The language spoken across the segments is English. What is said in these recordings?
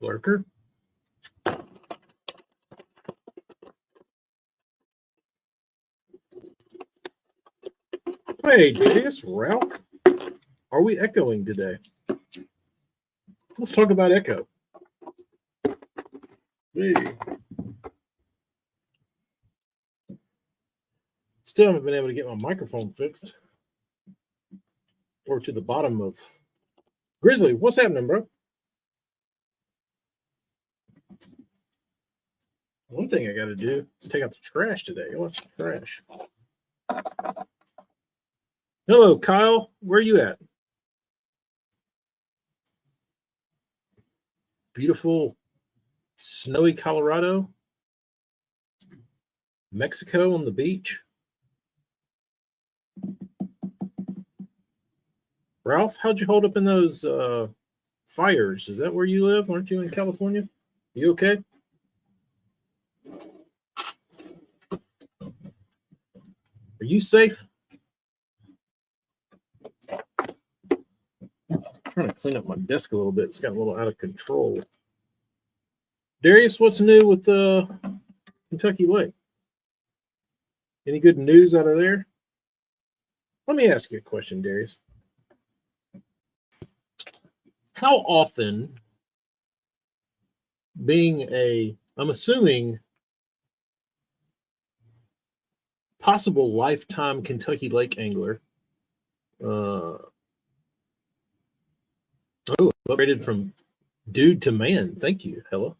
Lurker. Hey, Darius, Ralph. Are we echoing today? Let's talk about echo. Hey. Still haven't been able to get my microphone fixed. Or to the bottom of Grizzly. What's happening, bro? One thing I got to do is take out the trash today. Lots of trash. Hello, Kyle. Where are you at? Beautiful, snowy Colorado. Mexico on the beach. Ralph, how'd you hold up in those fires? Is that where you live? Aren't you in California? You okay? Are you safe? I'm trying to clean up my desk a little bit. It's gotten a little out of control. Darius, what's new with Kentucky Lake? Any good news out of there? Let me ask you a question, Darius. How often, I'm assuming, possible lifetime Kentucky Lake angler, upgraded from dude to man. Thank you. Hello.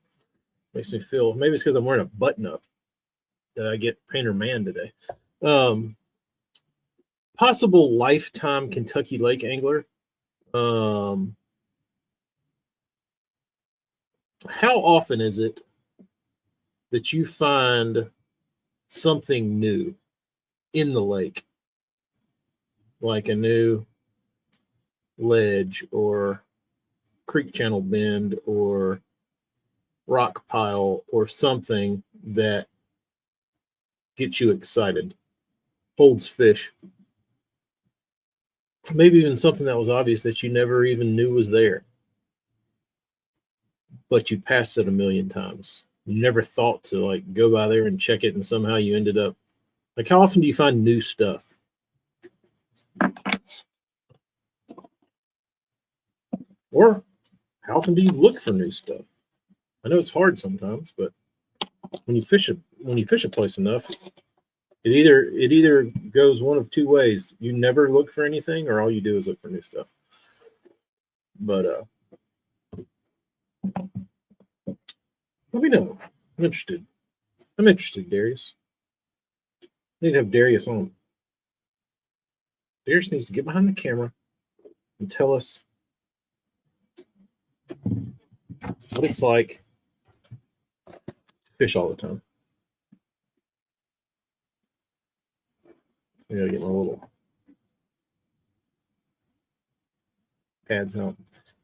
Makes me feel, maybe it's because I'm wearing a button up that I get painter man today. Possible lifetime Kentucky Lake angler. How often is it that you find something new in the lake, like a new ledge or creek channel bend or rock pile or something that gets you excited, holds fish, maybe even something that was obvious that you never even knew was there, but you passed it a million times. You never thought to like go by there and check it, and somehow you ended up. Like, how often do you find new stuff? Or how often do you look for new stuff? I know it's hard sometimes, but when you fish a place enough, it either goes one of two ways. You never look for anything, or all you do is look for new stuff. But let me know. I'm interested. Darius. I need to have Darius on. Darius needs to get behind the camera and tell us what it's like to fish all the time. I gotta get my little pads out.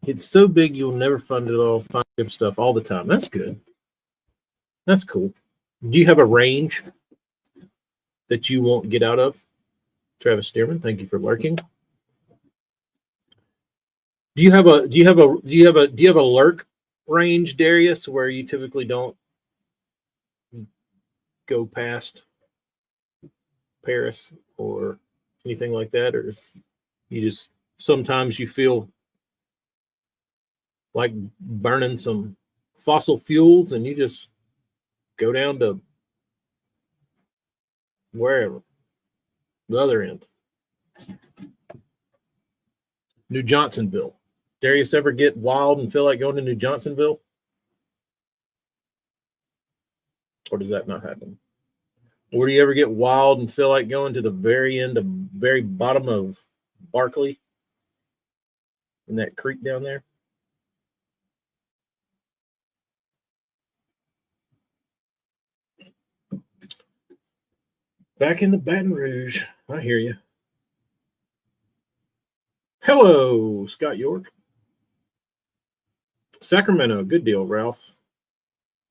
It's so big you'll never find it all. Find different stuff all the time. That's good. That's cool. Do you have a range that you won't get out of? Travis Stearman, thank you for lurking. Do you have a lurk range, Darius, where you typically don't go past Paris or anything like that, or you just sometimes you feel like burning some fossil fuels and you just go down to wherever, the other end? New Johnsonville. Darius ever get wild and feel like going to New Johnsonville? Or does that not happen? Or do you ever get wild and feel like going to the very bottom of Barkley in that creek down there? Back in the Baton Rouge. I hear you. Hello, Scott York. Sacramento, good deal, Ralph.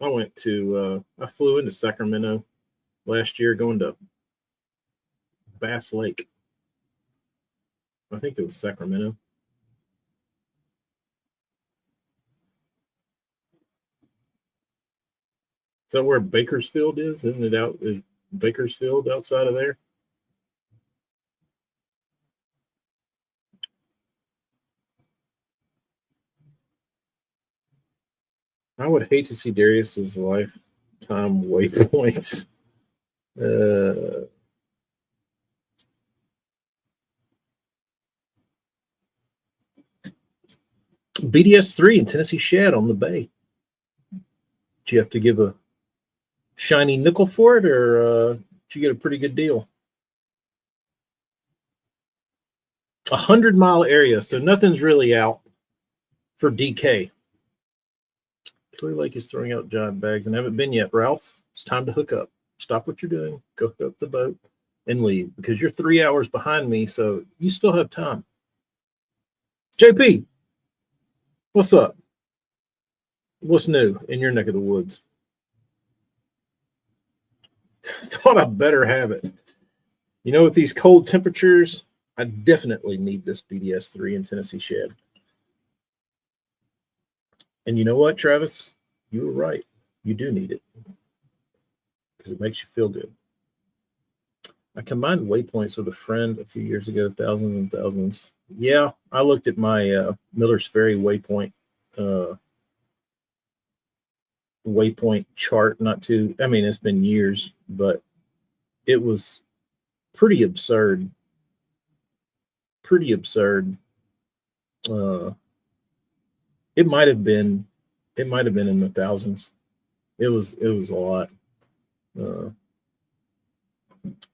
I flew into Sacramento last year going to Bass Lake. I think it was Sacramento. Is that where Bakersfield is? Isn't it out? Is Bakersfield outside of there? I would hate to see Darius's lifetime waypoints. BDS3 in Tennessee Shad on the bay. Did you have to give a shiny nickel for it, or did you get a pretty good deal? 100-mile area, so nothing's really out for DK. Clear Lake is throwing out giant bags and haven't been yet. Ralph, it's time to hook up. Stop what you're doing, go hook up the boat, and leave, because you're 3 hours behind me, so you still have time. JP, what's up? What's new in your neck of the woods? Thought I better have it. You know, with these cold temperatures, I definitely need this BDS3 in Tennessee Shad. And you know what, Travis? You were right. You do need it because it makes you feel good. I combined waypoints with a friend a few years ago, thousands and thousands. Yeah, I looked at my Miller's Ferry waypoint chart. It's been years, but it was pretty absurd. It might have been in the thousands. It was a lot.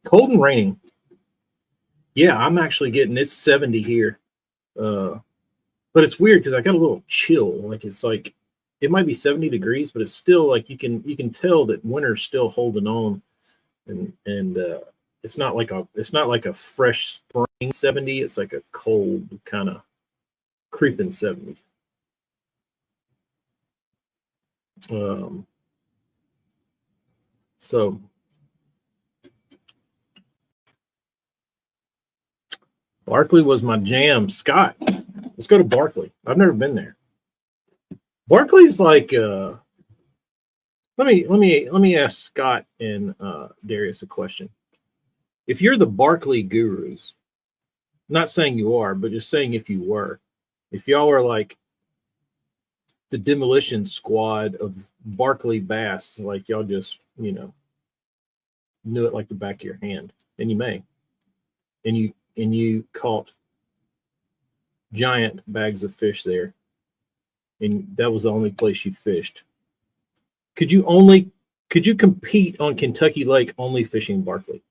Cold and raining. Yeah, I'm actually getting it's 70 here. But it's weird because I got a little chill. Like it might be 70 degrees, but it's still like you can tell that winter's still holding on, and it's not like a fresh spring 70. It's like a cold kind of creeping 70s. So Barkley was my jam. Scott, let's go to Barkley. I've never been there. Barkley's like let me ask Scott and Darius a question. If you're the Barkley gurus, not saying you are, but just saying if you were, if y'all are like the demolition squad of Barkley bass, like y'all just, knew it like the back of your hand, and you may, and you caught giant bags of fish there, and that was the only place you fished. Could you compete on Kentucky Lake only fishing Barkley?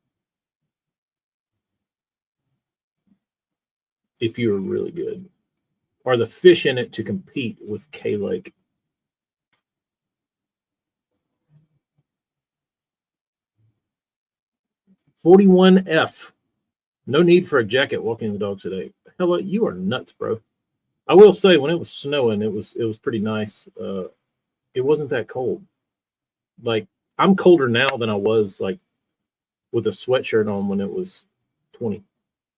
If you were really good. Are the fish in it to compete with K Lake? $41F. No need for a jacket walking the dog today. Hello, you are nuts, bro. I will say when it was snowing, it was pretty nice. It wasn't that cold. Like I'm colder now than I was like with a sweatshirt on when it was 20.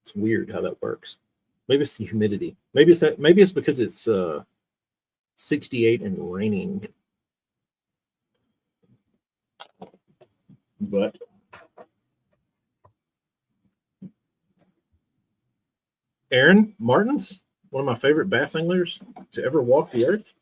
It's weird how that works. Maybe it's the humidity. Maybe it's because it's 68 and raining. But Aaron Martins, one of my favorite bass anglers to ever walk the earth.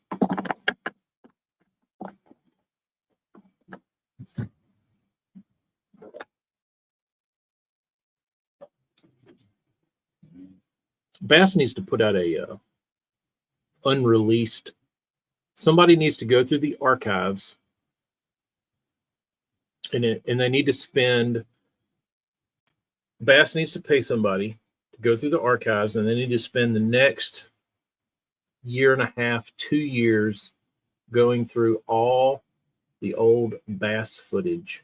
Bass needs to put out a unreleased. Somebody needs to go through the archives, and they need to spend. Bass needs to pay somebody to go through the archives, and they need to spend the next year and a half, 2 years, going through all the old bass footage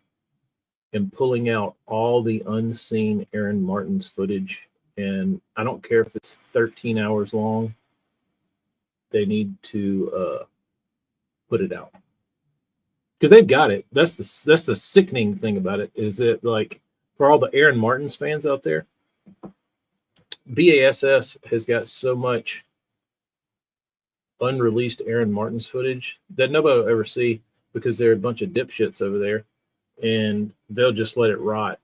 and pulling out all the unseen Aaron Martins footage. And I don't care if it's 13 hours long. They need to put it out because they've got it. That's the sickening thing about it. Is it like for all the Aaron Martins fans out there, BASS has got so much unreleased Aaron Martins footage that nobody will ever see because they're a bunch of dipshits over there, and they'll just let it rot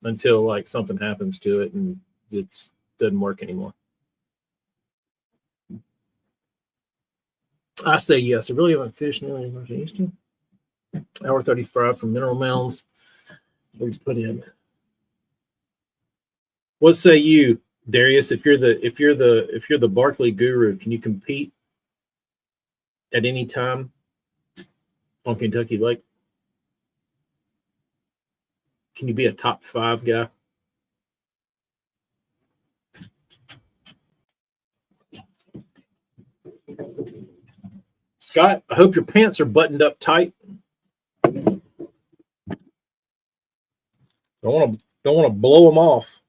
until like something happens to it and it doesn't work anymore. I say yes. I really haven't fished nearly as much as I used to. Hour 35 from Mineral Mounds. We put in. What say you, Darius? If you're the Barkley guru, can you compete at any time on Kentucky Lake? Can you be a top 5 guy? Scott, I hope your pants are buttoned up tight. Don't want to blow them off.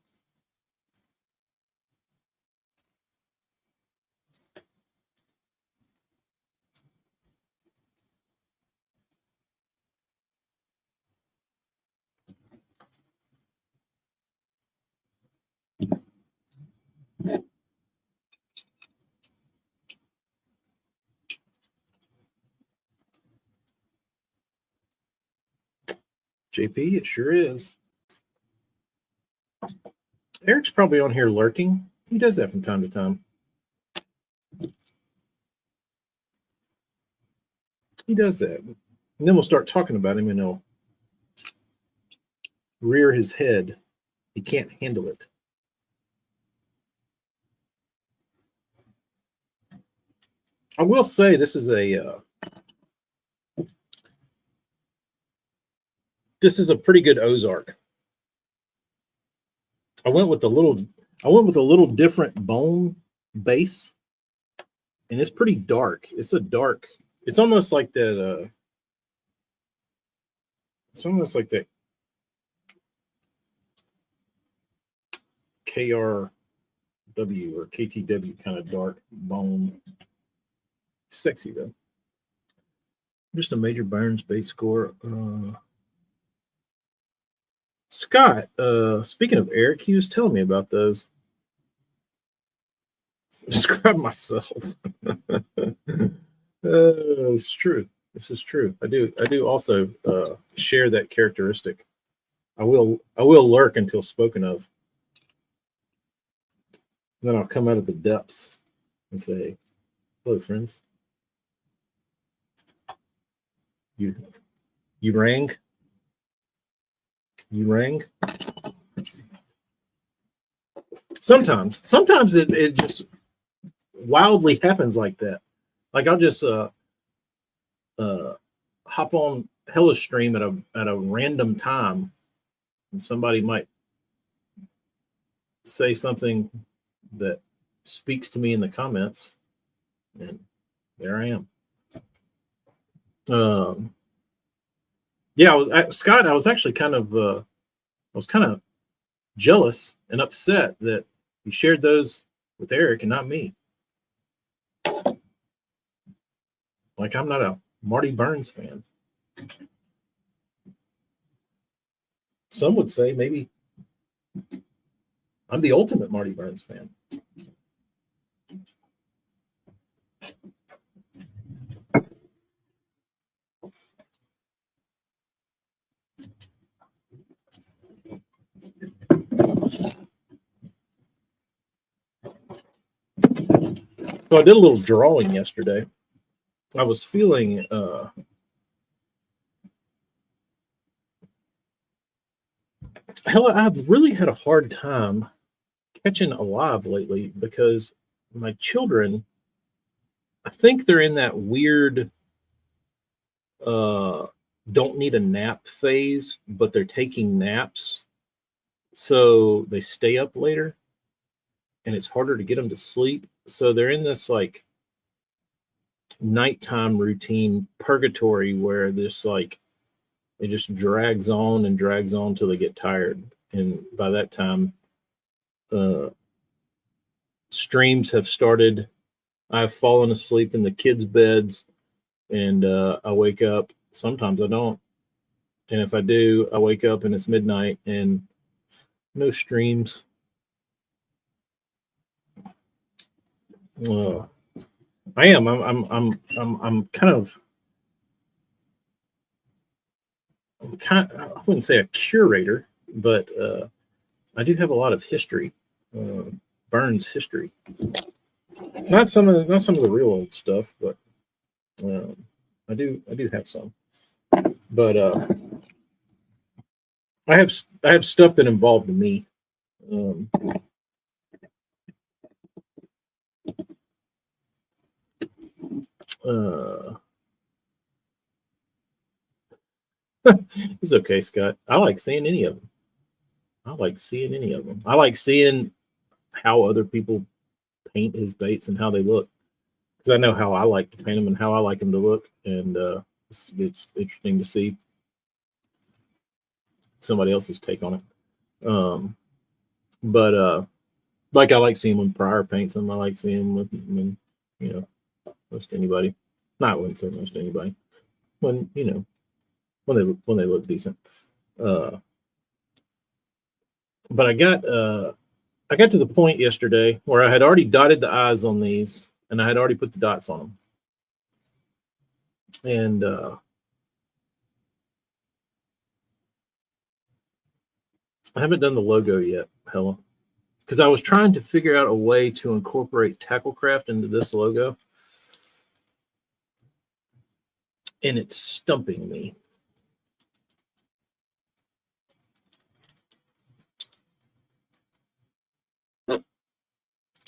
JP, it sure is. Eric's probably on here lurking. He does that from time to time. He does that. And then we'll start talking about him and he'll rear his head. He can't handle it. I will say this is a pretty good Ozark. I went with a little different bone base, and it's pretty dark. It's almost like that. It's almost like that KRW or KTW kind of dark bone. Sexy though. Just a Major Burns bait score. Scott, speaking of Eric, he was telling me about those. Describe myself. It's true. This is true. I do also share that characteristic. I will lurk until spoken of. And then I'll come out of the depths and say, "Hello, friends. You rang? You rang?" Sometimes it just wildly happens like that. Like I'll just hop on Hello Stream at a random time, and somebody might say something that speaks to me in the comments, and there I am. Yeah, Scott. I was actually kind of jealous and upset that you shared those with Eric and not me. Like I'm not a Marty Burns fan. Some would say maybe I'm the ultimate Marty Burns fan. So I did a little drawing yesterday. I was feeling I've really had a hard time catching alive lately because my children, I think they're in that weird don't need a nap phase, but they're taking naps. So they stay up later and it's harder to get them to sleep. So they're in this like nighttime routine purgatory where this like it just drags on and drags on till they get tired. And by that time, streams have started. I've fallen asleep in the kids' beds and I wake up. Sometimes I don't. And if I do, I wake up and it's midnight and no streams. I am. I'm kind of I wouldn't say a curator, but I do have a lot of history, Burns history. Not some of the real old stuff, but I do have some. But I have stuff that involved me. Um, uh, it's okay, Scott. I like seeing any of them. I like seeing any of them. I like seeing how other people paint his baits and how they look, because I know how I like to paint them and how I like them to look, and it's interesting to see somebody else's take on it. But like I like seeing when Pryor paints them. I like seeing when most anybody. Not I wouldn't say most anybody. When when they look decent. But I got to the point yesterday where I had already dotted the I's on these, and I had already put the dots on them. And I haven't done the logo yet, Hella, because I was trying to figure out a way to incorporate Tacklecraft into this logo, and it's stumping me.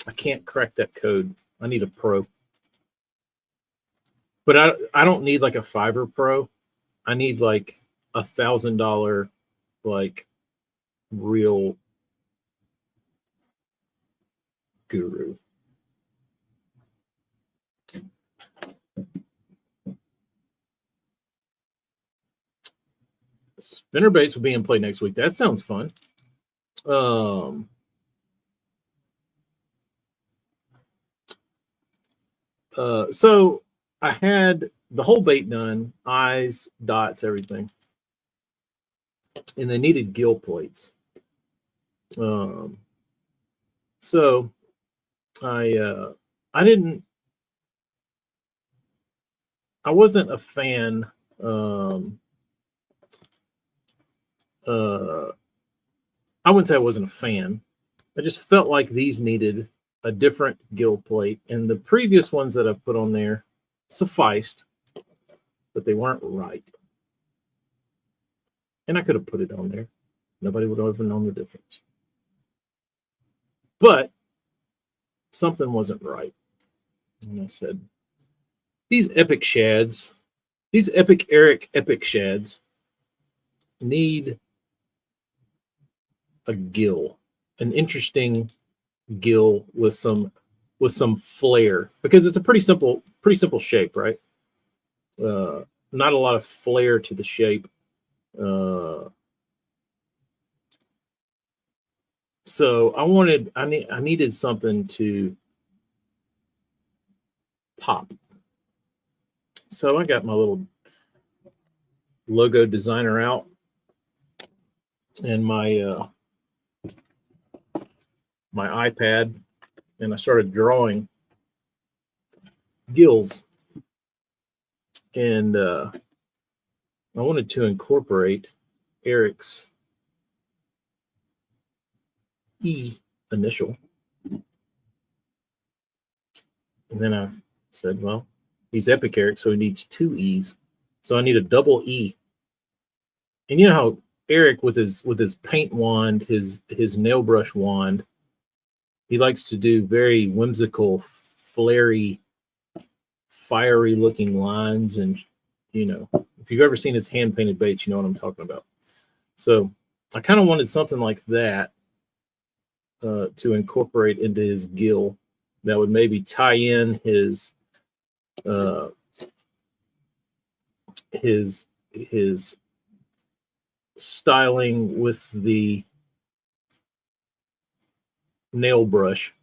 I can't crack that code. I need a pro. But I don't need like a $5 pro. I need like $1,000 like real guru. Spinnerbaits will be in play next week. That sounds fun. So I had the whole bait done, eyes, dots, everything, and they needed gill plates. So I wasn't a fan. I wouldn't say I wasn't a fan. I just felt like these needed a different gill plate, and the previous ones that I've put on there sufficed, but they weren't right. And I could have put it on there. Nobody would have ever known the difference. But something wasn't right. And I said, these epic shads, these epic shads need a gill, an interesting gill with some flair, because it's a pretty simple shape, right? Not a lot of flair to the shape. So I needed something to pop. So I got my little logo designer out and my my iPad, and I started drawing gills, and I wanted to incorporate Eric's E initial. And then I said, well, he's Epic Eric, so he needs 2 E's. So I need a double E. And you know how Eric with his paint wand, his nail brush wand, he likes to do very whimsical, flary, fiery looking lines. And if you've ever seen his hand painted baits, you know what I'm talking about. So I kind of wanted something like that to incorporate into his gill that would maybe tie in his styling with the nail brush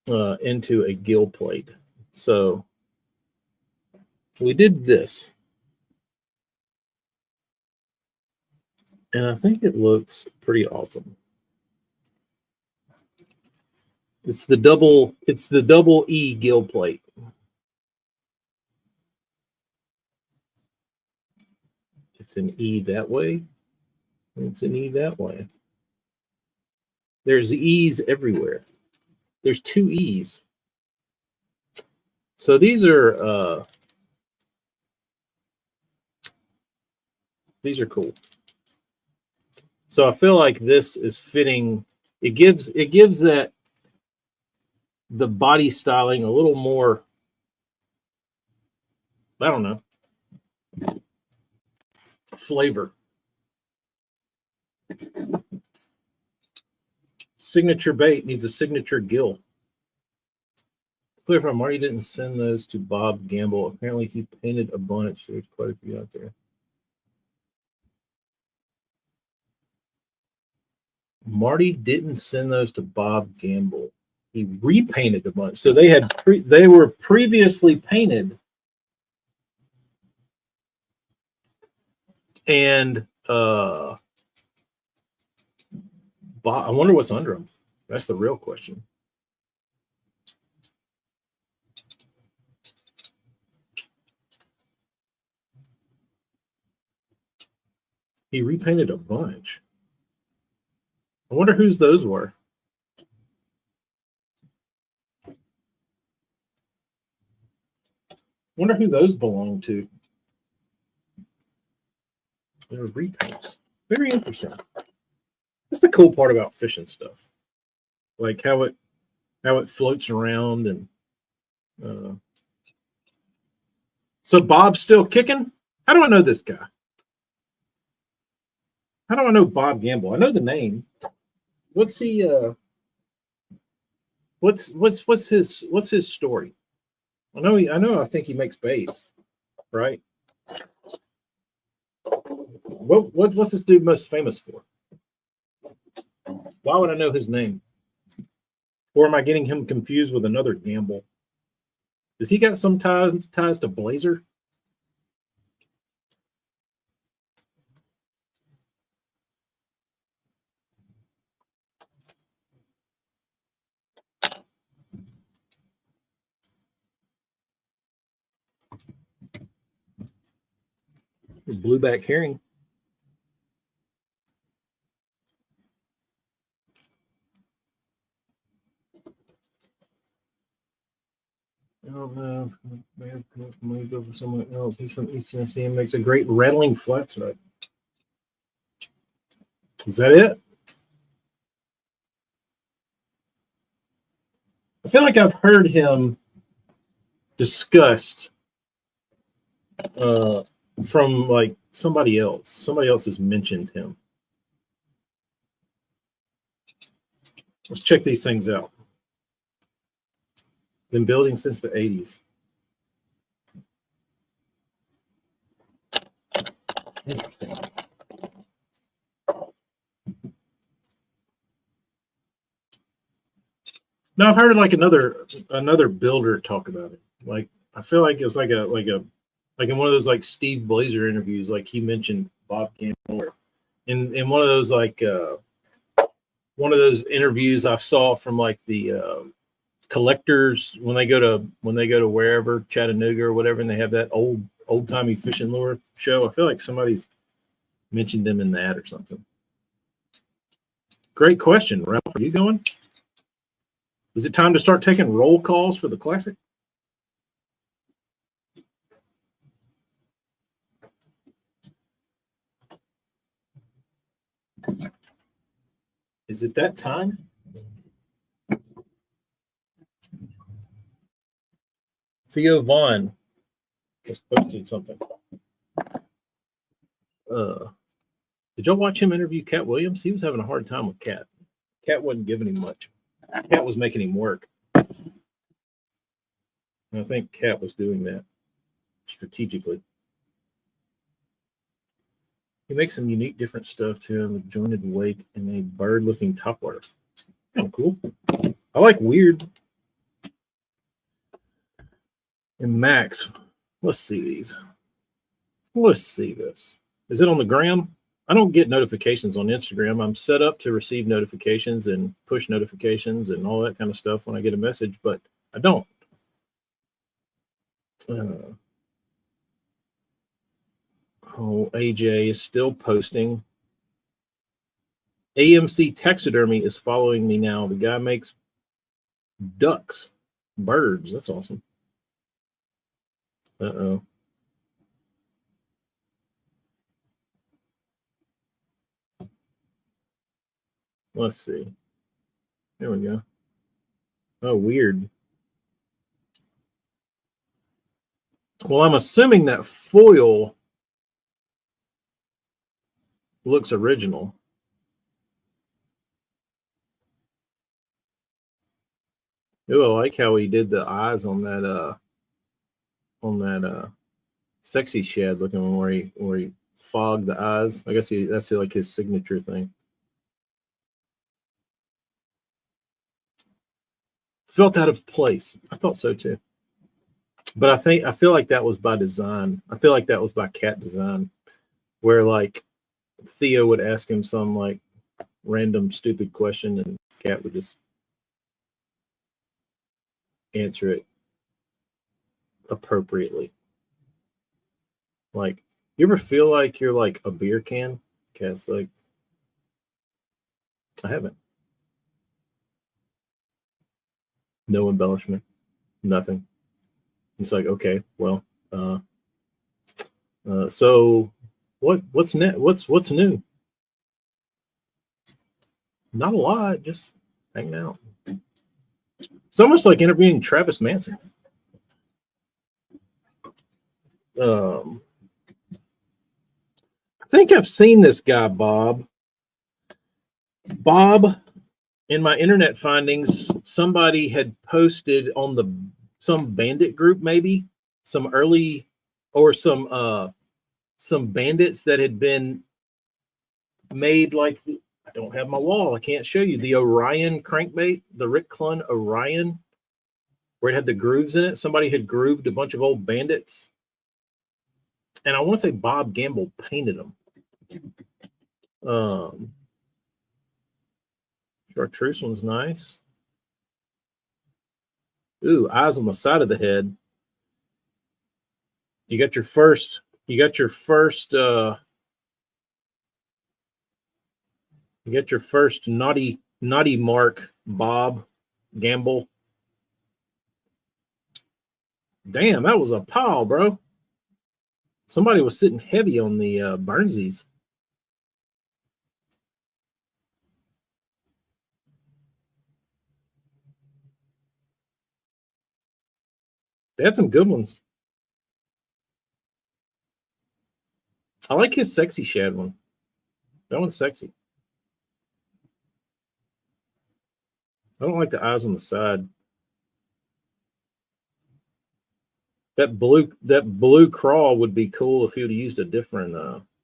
into a gill plate. So we did this, and I think it looks pretty awesome. It's the double E gill plate. It's an E that way. It's an E that way. There's E's everywhere. There's 2 E's. So these are cool. So I feel like this is fitting. It gives that the body styling a little more, I don't know, flavor. Signature bait needs a signature gill. Clear from Marty didn't send those to Bob Gamble. Apparently he painted a bunch. There's quite a few out there. Marty didn't send those to Bob Gamble. He repainted a bunch. So they were previously painted. And I wonder what's under them. That's the real question. He repainted a bunch. I wonder whose those were. Wonder who those belong to. They're repaints. Very interesting. That's the cool part about fishing stuff, like how it floats around. And so Bob's still kicking. How do I know this guy? How do I know Bob Gamble? I know the name. What's he? What's his story? I think he makes baits, right? What's this dude most famous for? Why would I know his name? Or am I getting him confused with another Gamble? Does he got some ties to Blazer? Blueback herring. I don't know. Maybe go for someone else. He's from East Tennessee and makes a great rattling flatside. Is that it? I feel like I've heard him discussed from like somebody else. Somebody else has mentioned him. Let's check these things out. Been building since the 80s. Interesting. No, I've heard like another builder talk about it. Like I feel like it's like in one of those like Steve Blazer interviews, like he mentioned Bob Gamble. In one of those interviews I saw from like the collectors when they go to wherever, Chattanooga or whatever, and they have that old timey fishing lure show. I feel like somebody's mentioned them in that or something. Great question, Ralph. Are you going? Is it time to start taking roll calls for the Classic? Is it that time? Theo Vaughn just posted something. Did y'all watch him interview Cat Williams? He was having a hard time with Cat. Cat wasn't giving him much. Cat was making him work. And I think Cat was doing that strategically. He makes some unique, different stuff too, with jointed wake and a bird-looking topwater. Kind of cool. I like weird. And Max, let's see these. Let's see this. Is it on the gram? I don't get notifications on Instagram. I'm set up to receive notifications and push notifications and all that kind of stuff when I get a message, but I don't. Oh, AJ is still posting. AMC Taxidermy is following me now. The guy makes ducks, birds. That's awesome. Uh-oh. Let's see. There we go. Oh, weird. Well, I'm assuming that foil looks original. Ooh, I like how he did the eyes on that sexy shed looking one where he fogged the eyes. I guess that's like his signature thing. Felt out of place. I thought so too. But I feel like that was by design. I feel like that was by cat design, where like Theo would ask him some like random stupid question and Cat would just answer it appropriately. Like, you ever feel like you're like a beer can? Cat's like, I haven't. No embellishment, nothing. He's like, okay, well, so what's net? What's new? Not a lot, just hanging out. It's almost like interviewing Travis Manson. I think I've seen this guy, Bob. Bob, in my internet findings, somebody had posted on some bandit group, maybe some early or some bandits that had been made like, I don't have my wall. I can't show you the Orion crankbait, the Rick Clunn Orion, where it had the grooves in it. Somebody had grooved a bunch of old bandits, and I want to say Bob Gamble painted them. Chartreuse one's nice. Ooh, eyes on the side of the head. You got your first naughty mark, Bob Gamble. Damn, that was a pile, bro. Somebody was sitting heavy on the Burnsies. They had some good ones. I like his sexy shad one. That one's sexy. I don't like the eyes on the side. That blue crawl would be cool if he would have used a different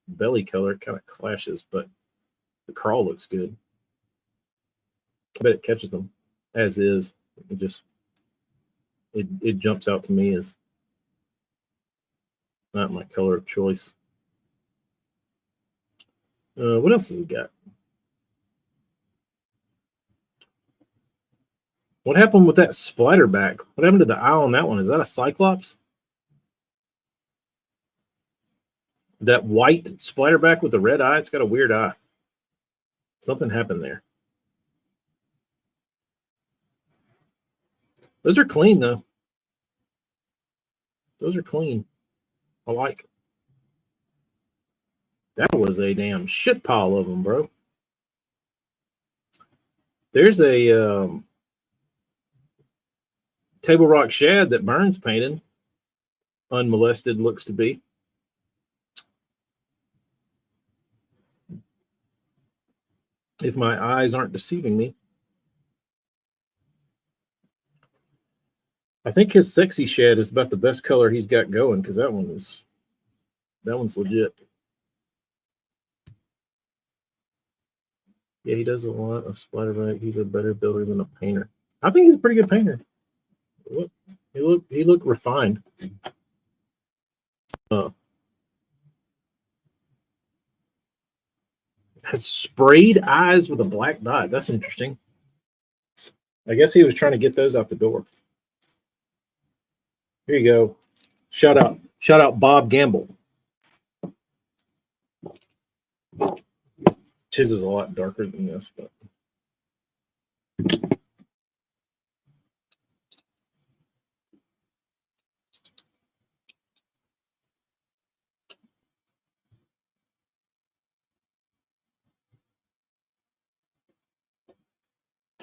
belly color. It kind of clashes, but the crawl looks good. I bet it catches them as is. It jumps out to me as not my color of choice. What else has he got? What happened with that splatterback? What happened to the eye on that one? Is that a Cyclops? That white splatterback with the red eye, it's got a weird eye. Something happened there. Those are clean, though. Those are clean. I like. That was a damn shit pile of them, bro. There's a Table Rock shad that Burns painted. Unmolested looks to be. If my eyes aren't deceiving me. I think his sexy shad is about the best color he's got going, because that one's legit. Yeah, he does a lot of splatterback. He's a better builder than a painter. I think he's a pretty good painter. He looked refined. Has sprayed eyes with a black dot. That's interesting. I guess he was trying to get those out the door. Here you go. Shout out Bob Gamble. His is a lot darker than this, but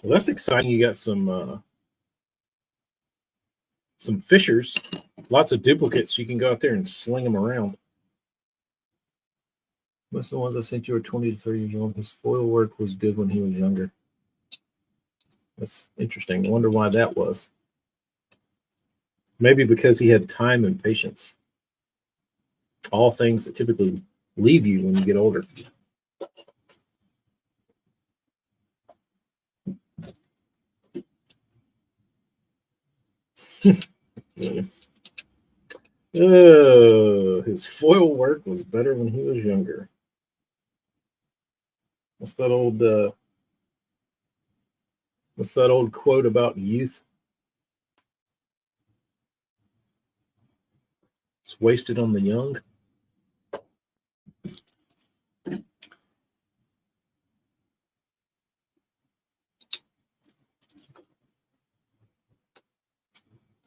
well, that's exciting. You got some fishers, lots of duplicates. You can go out there and sling them around. Most of the ones I sent you are 20 to 30 years old. His foil work was good when he was younger. That's interesting. I wonder why that was. Maybe because he had time and patience. All things that typically leave you when you get older. His foil work was better when he was younger. What's that old quote about youth? It's wasted on the young.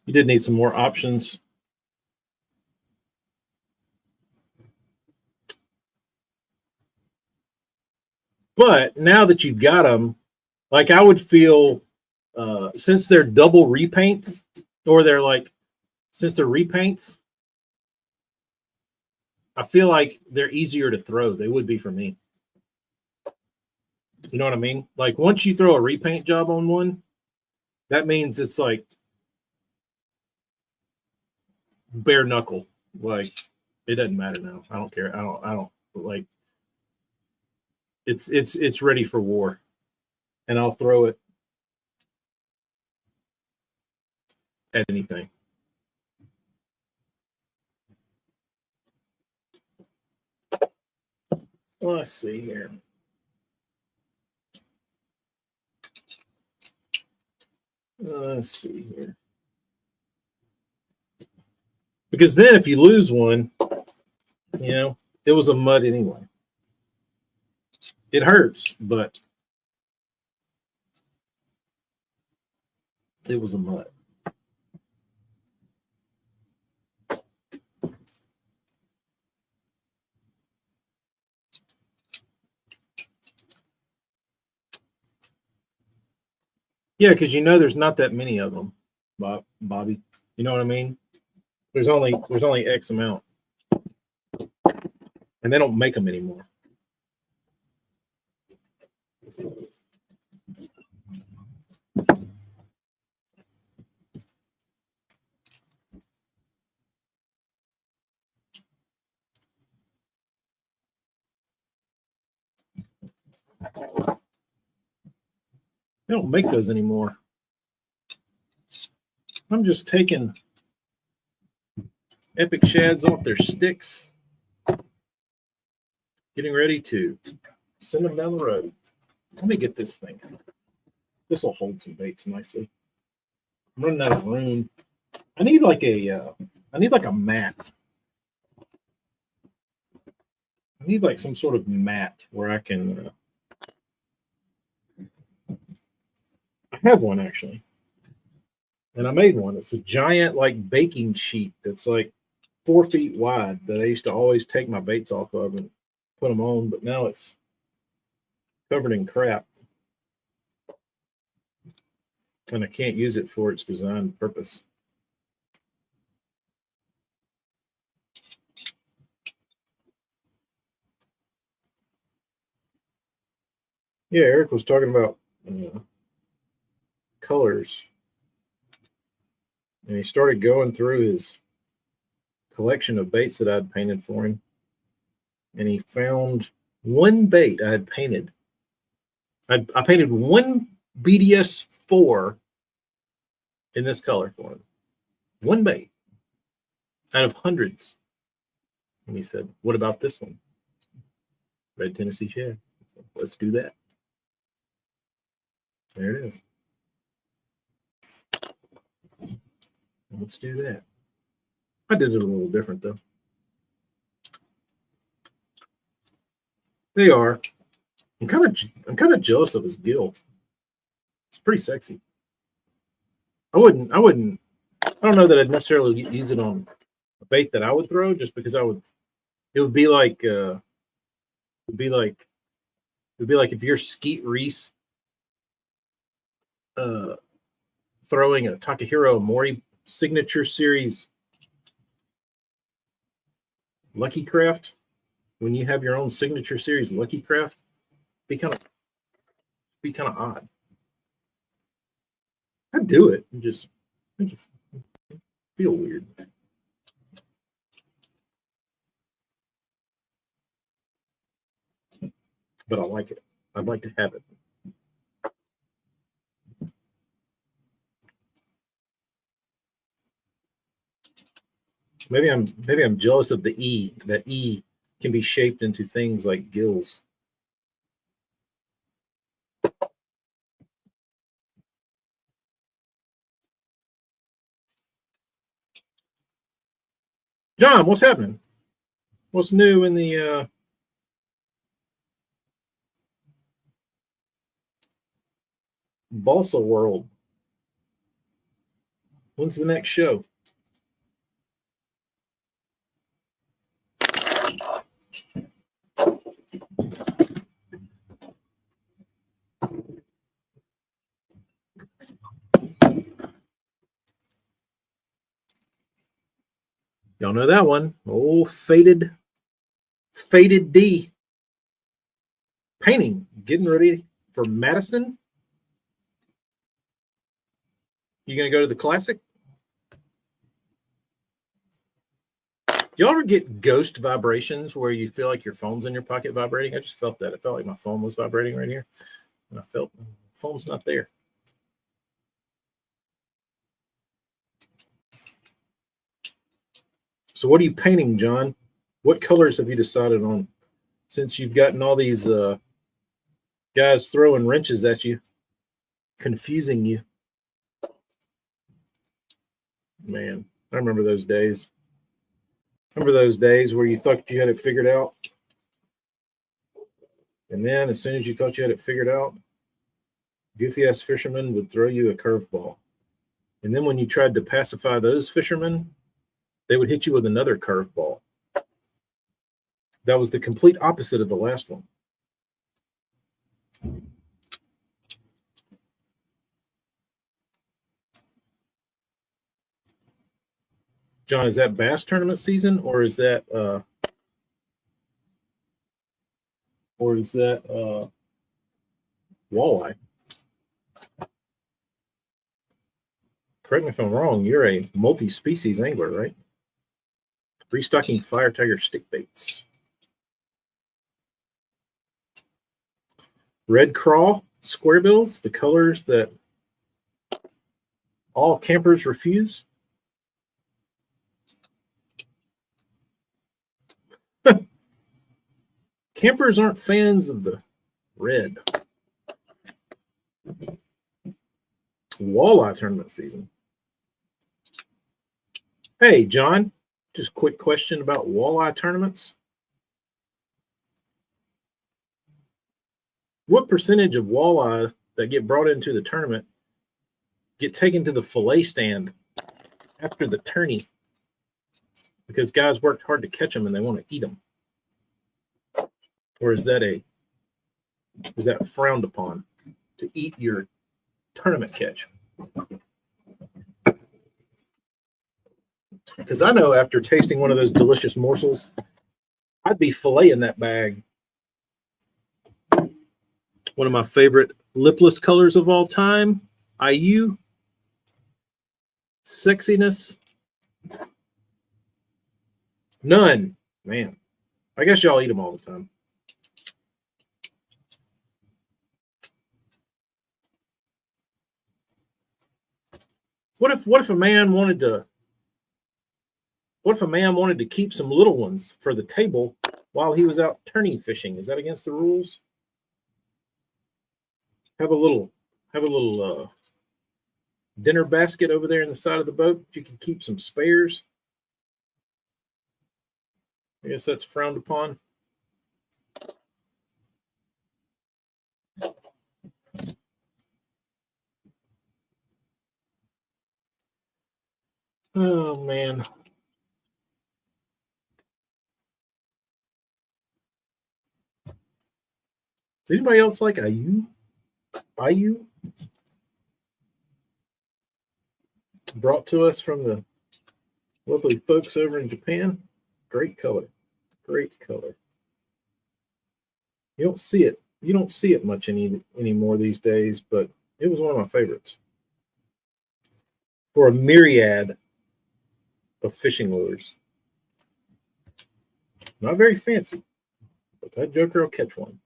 You did need some more options. But now that you've got them, like I would feel, since they're double repaints, or since they're repaints, I feel like they're easier to throw. They would be for me. You know what I mean? Like once you throw a repaint job on one, that means it's like bare knuckle. Like it doesn't matter now. I don't care. I don't like it's ready for war. And I'll throw it at anything. Let's see here. Let's see here. Because then if you lose one, it was a mud anyway. It hurts, but it was a mud. Yeah, because there's not that many of them, Bobby. You know what I mean? There's only X amount, and they don't make them anymore. They don't make those anymore. I'm just taking epic shads off their sticks, getting ready to send them down the road. Let me get this thing. This will hold some baits nicely. I'm running out of room. I need like a mat. I need like some sort of mat where I can. I have one actually, and I made one. It's a giant like baking sheet that's like 4 feet wide that I used to always take my baits off of and put them on, but now it's covered in crap, and I can't use it for its designed purpose. Yeah, Eric was talking about colors, and he started going through his collection of baits that I'd painted for him, and he found one bait I had painted. I painted one BDS 4 in this color for him. One bait out of hundreds. And he said, "What about this one? Red Tennessee Shad." So, let's do that. There it is. Let's do that. I did it a little different though. They are. I'm kind of jealous of his gill. It's pretty sexy. I don't know that I'd necessarily use it on a bait that I would throw, just because it would be like if you're Skeet Reese throwing a Takahiro Mori signature series Lucky Craft. When you have your own signature series Lucky Craft, be kind of odd. I'd do it. Just make it feel weird. But I like it. I'd like to have it. Maybe I'm jealous of the E. That E can be shaped into things like gills. John, what's happening? What's new in the balsa world? When's the next show? Y'all know that one. Oh, faded D. Painting. Getting ready for Madison. You gonna go to the Classic? Do y'all ever get ghost vibrations where you feel like your phone's in your pocket vibrating? I just felt that. I felt like my phone was vibrating right here. And I felt the phone's not there. So what are you painting, John? What colors have you decided on? Since you've gotten all these guys throwing wrenches at you, confusing you. Man, I remember those days. Remember those days where you thought you had it figured out? And then as soon as you thought you had it figured out, goofy-ass fishermen would throw you a curveball. And then when you tried to pacify those fishermen, they would hit you with another curveball. That was the complete opposite of the last one. John, is that bass tournament season, or is that walleye? Correct me if I'm wrong. You're a multi-species angler, right? Restocking Fire Tiger stick baits. Red craw square bills, the colors that all campers refuse. Campers aren't fans of the red. Walleye tournament season. Hey, John, just a quick question about walleye tournaments. What percentage of walleye that get brought into the tournament get taken to the fillet stand after the tourney because guys worked hard to catch them and they want to eat them? Or is that frowned upon to eat your tournament catch? Because I know after tasting one of those delicious morsels, I'd be filleting that bag. One of my favorite lipless colors of all time, IU. Sexiness. None. Man, I guess y'all eat them all the time. What if a man wanted to keep some little ones for the table while he was out tourney fishing? Is that against the rules? Have a little dinner basket over there in the side of the boat. You can keep some spares. I guess that's frowned upon. Oh man. Does anybody else like Ayu? Ayu? Brought to us from the lovely folks over in Japan. Great color. Great color. You don't see it. You don't see it much anymore these days, but it was one of my favorites. For a myriad of fishing lures. Not very fancy, but that joker will catch one.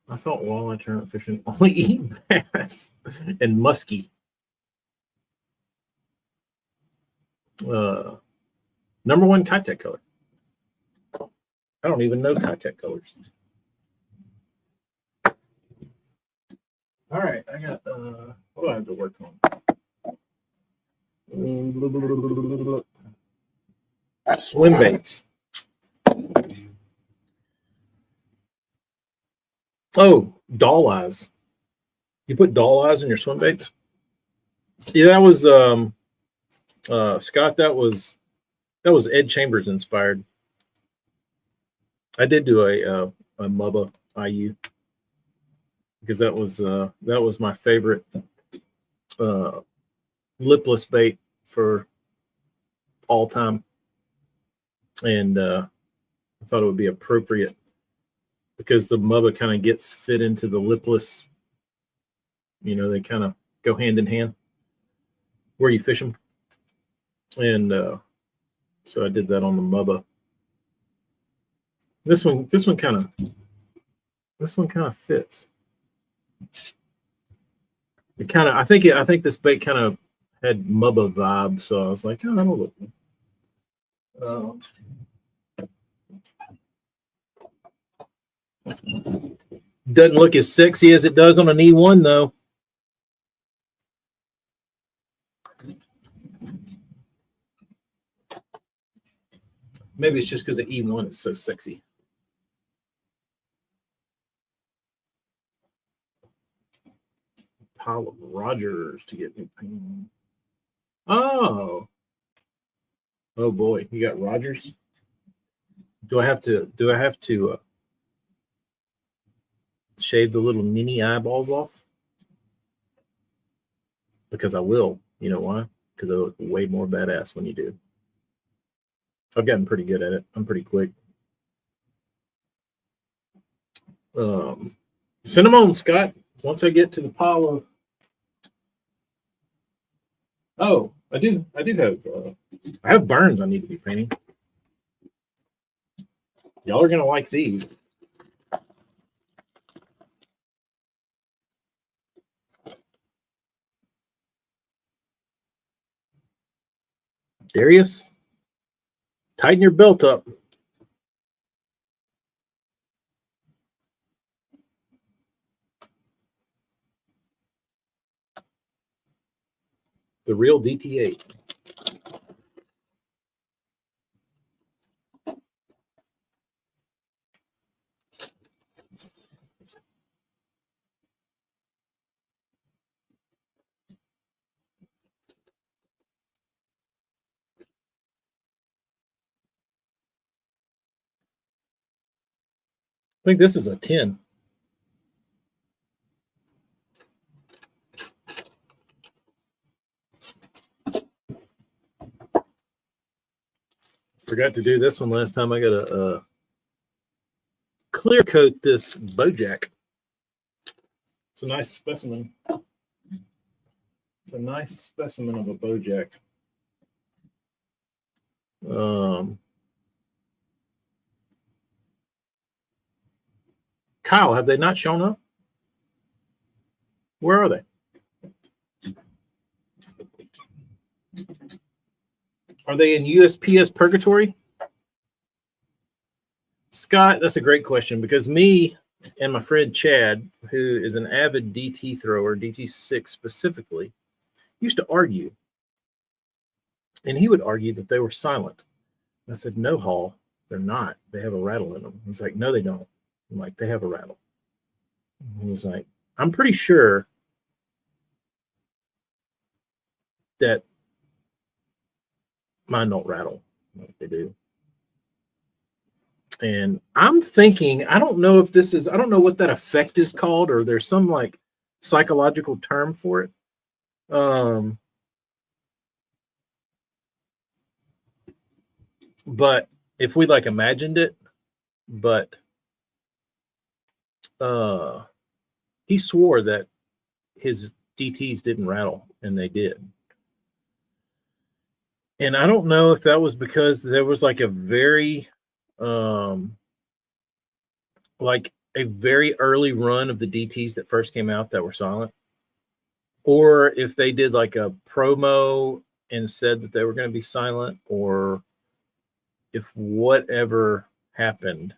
I thought walleye tournament fishing only eat bass and muskie. Number one Kitech color. I don't even know Kitech colors. All right, I got what do I have to work on? Swimbaits. Oh, doll eyes. You put doll eyes in your swimbaits? Yeah, that was Scott. That was Ed Chambers inspired. I did do a Mubba IU because that was my favorite lipless bait for all time, and I thought it would be appropriate because the Mubba kind of gets fit into the lipless. You know, they kind of go hand in hand where you fish them, and so I did that on the Mubba. This one kind of fits. It kind of, I think this bait kind of had Mubba vibes, so I was like, oh, that'll look good. Doesn't look as sexy as it does on an E1 though. Maybe it's just because the E1 is so sexy. Pile of Rogers to get new paint. Oh boy, you got Rogers. Do I have to shave the little mini eyeballs off? Because I will. You know why? Because I look way more badass when you do. I've gotten pretty good at it. I'm pretty quick. Send them on, Scott. Once I get to the pile of. Oh, I do have. I have burns I need to be painting. Y'all are gonna like these. Darius, tighten your belt up. The real DT8. I think this is a 10. Forgot to do this one last time. I got to clear coat this Bojack. It's a nice specimen. It's a nice specimen of a Bojack. Kyle, have they not shown up? Where are they? Are they in USPS purgatory? Scott, that's a great question because me and my friend Chad, who is an avid DT thrower, DT6 specifically, used to argue. And he would argue that they were silent. I said, no, Hall, they're not. They have a rattle in them. He's like, no, they don't. I'm like, they have a rattle. And he was like, I'm pretty sure that mine don't rattle like they do. And I'm thinking, I don't know what that effect is called, or there's some like psychological term for it. But if we like imagined it, but he swore that his DTs didn't rattle, and they did. And I don't know if that was because there was like a very early run of the DTs that first came out that were silent, or if they did like a promo and said that they were going to be silent, or if whatever happened.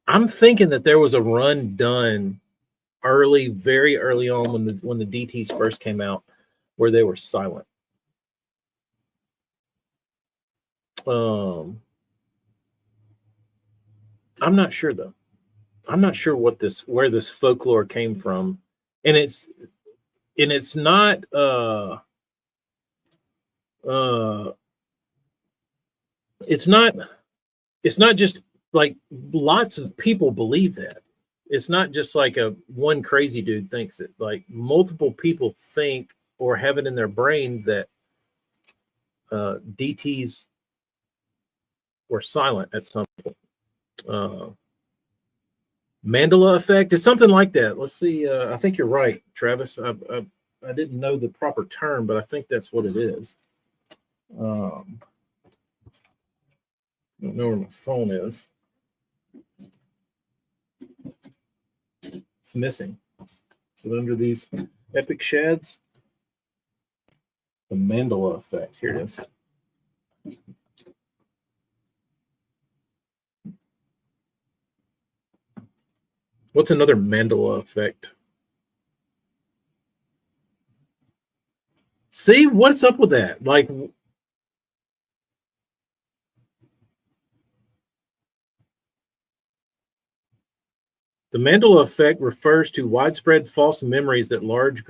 I'm thinking that there was a run done early, very early on when the DTs first came out, where they were silent. I'm not sure though. I'm not sure where this folklore came from, and it's not it's not just like lots of people believe that. It's not just like one crazy dude thinks it. Like multiple people think or have it in their brain that DTs were silent at some point. Mandela effect is something like that. Let's see. I think you're right, Travis. I didn't know the proper term, but I think that's what it is. I don't know where my phone is. It's missing. So under these epic shads, the Mandela effect. Here it is. What's another Mandela effect? See, what's up with that? Like, the Mandela effect refers to widespread false memories that large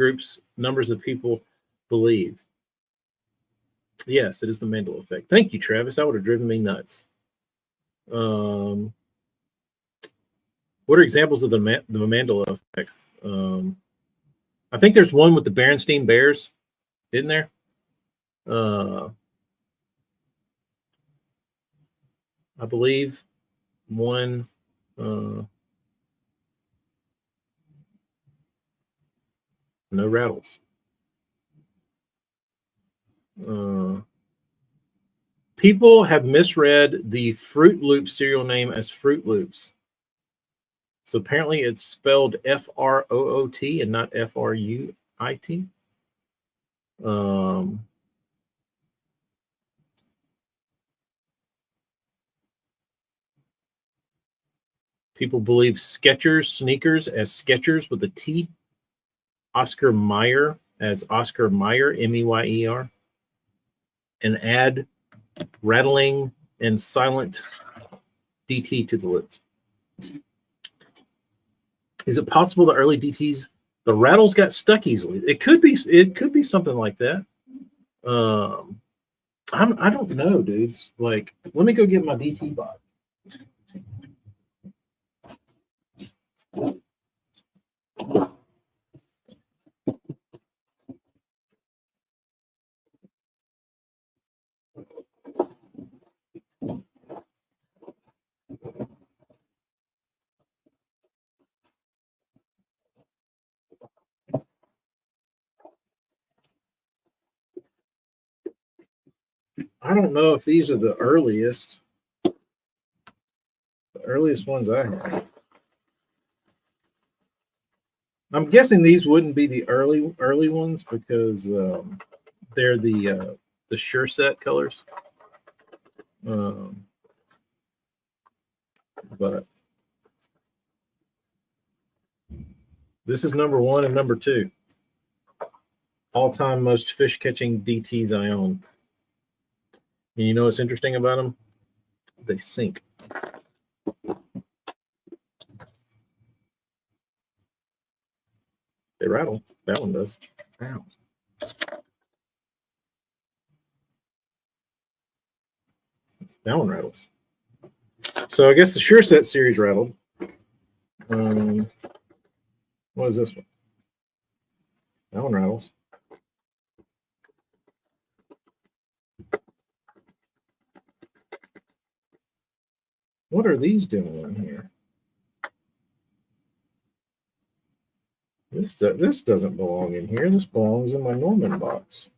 numbers of people believe. Yes, it is the Mandela effect. Thank you, Travis. That would have driven me nuts. What are examples of the Mandela effect? I think there's one with the Berenstain Bears, isn't there? I believe one. No rattles. People have misread the Fruit Loops cereal name as Fruit Loops. So apparently it's spelled F-R-O-O-T and not F-R-U-I-T. People believe Skechers sneakers as Skechers with a T. Oscar Mayer as Oscar Meyer, M-E-Y-E-R. And add rattling and silent DT to the list. Is it possible the early DTs, the rattles got stuck easily? It could be something like that. I don't know, dudes. Like, let me go get my DT box. I don't know if these are the earliest ones I have. I'm guessing these wouldn't be the early ones because they're the Sure Set colors. But this is number 1 and number 2. All-time most fish-catching DTs I own. And you know what's interesting about them? They sink. They rattle. That one does. Ow. That one rattles. So I guess the Sure Set series rattled. What is this one? That one rattles. What are these doing in here? This doesn't belong in here. This belongs in my Norman box.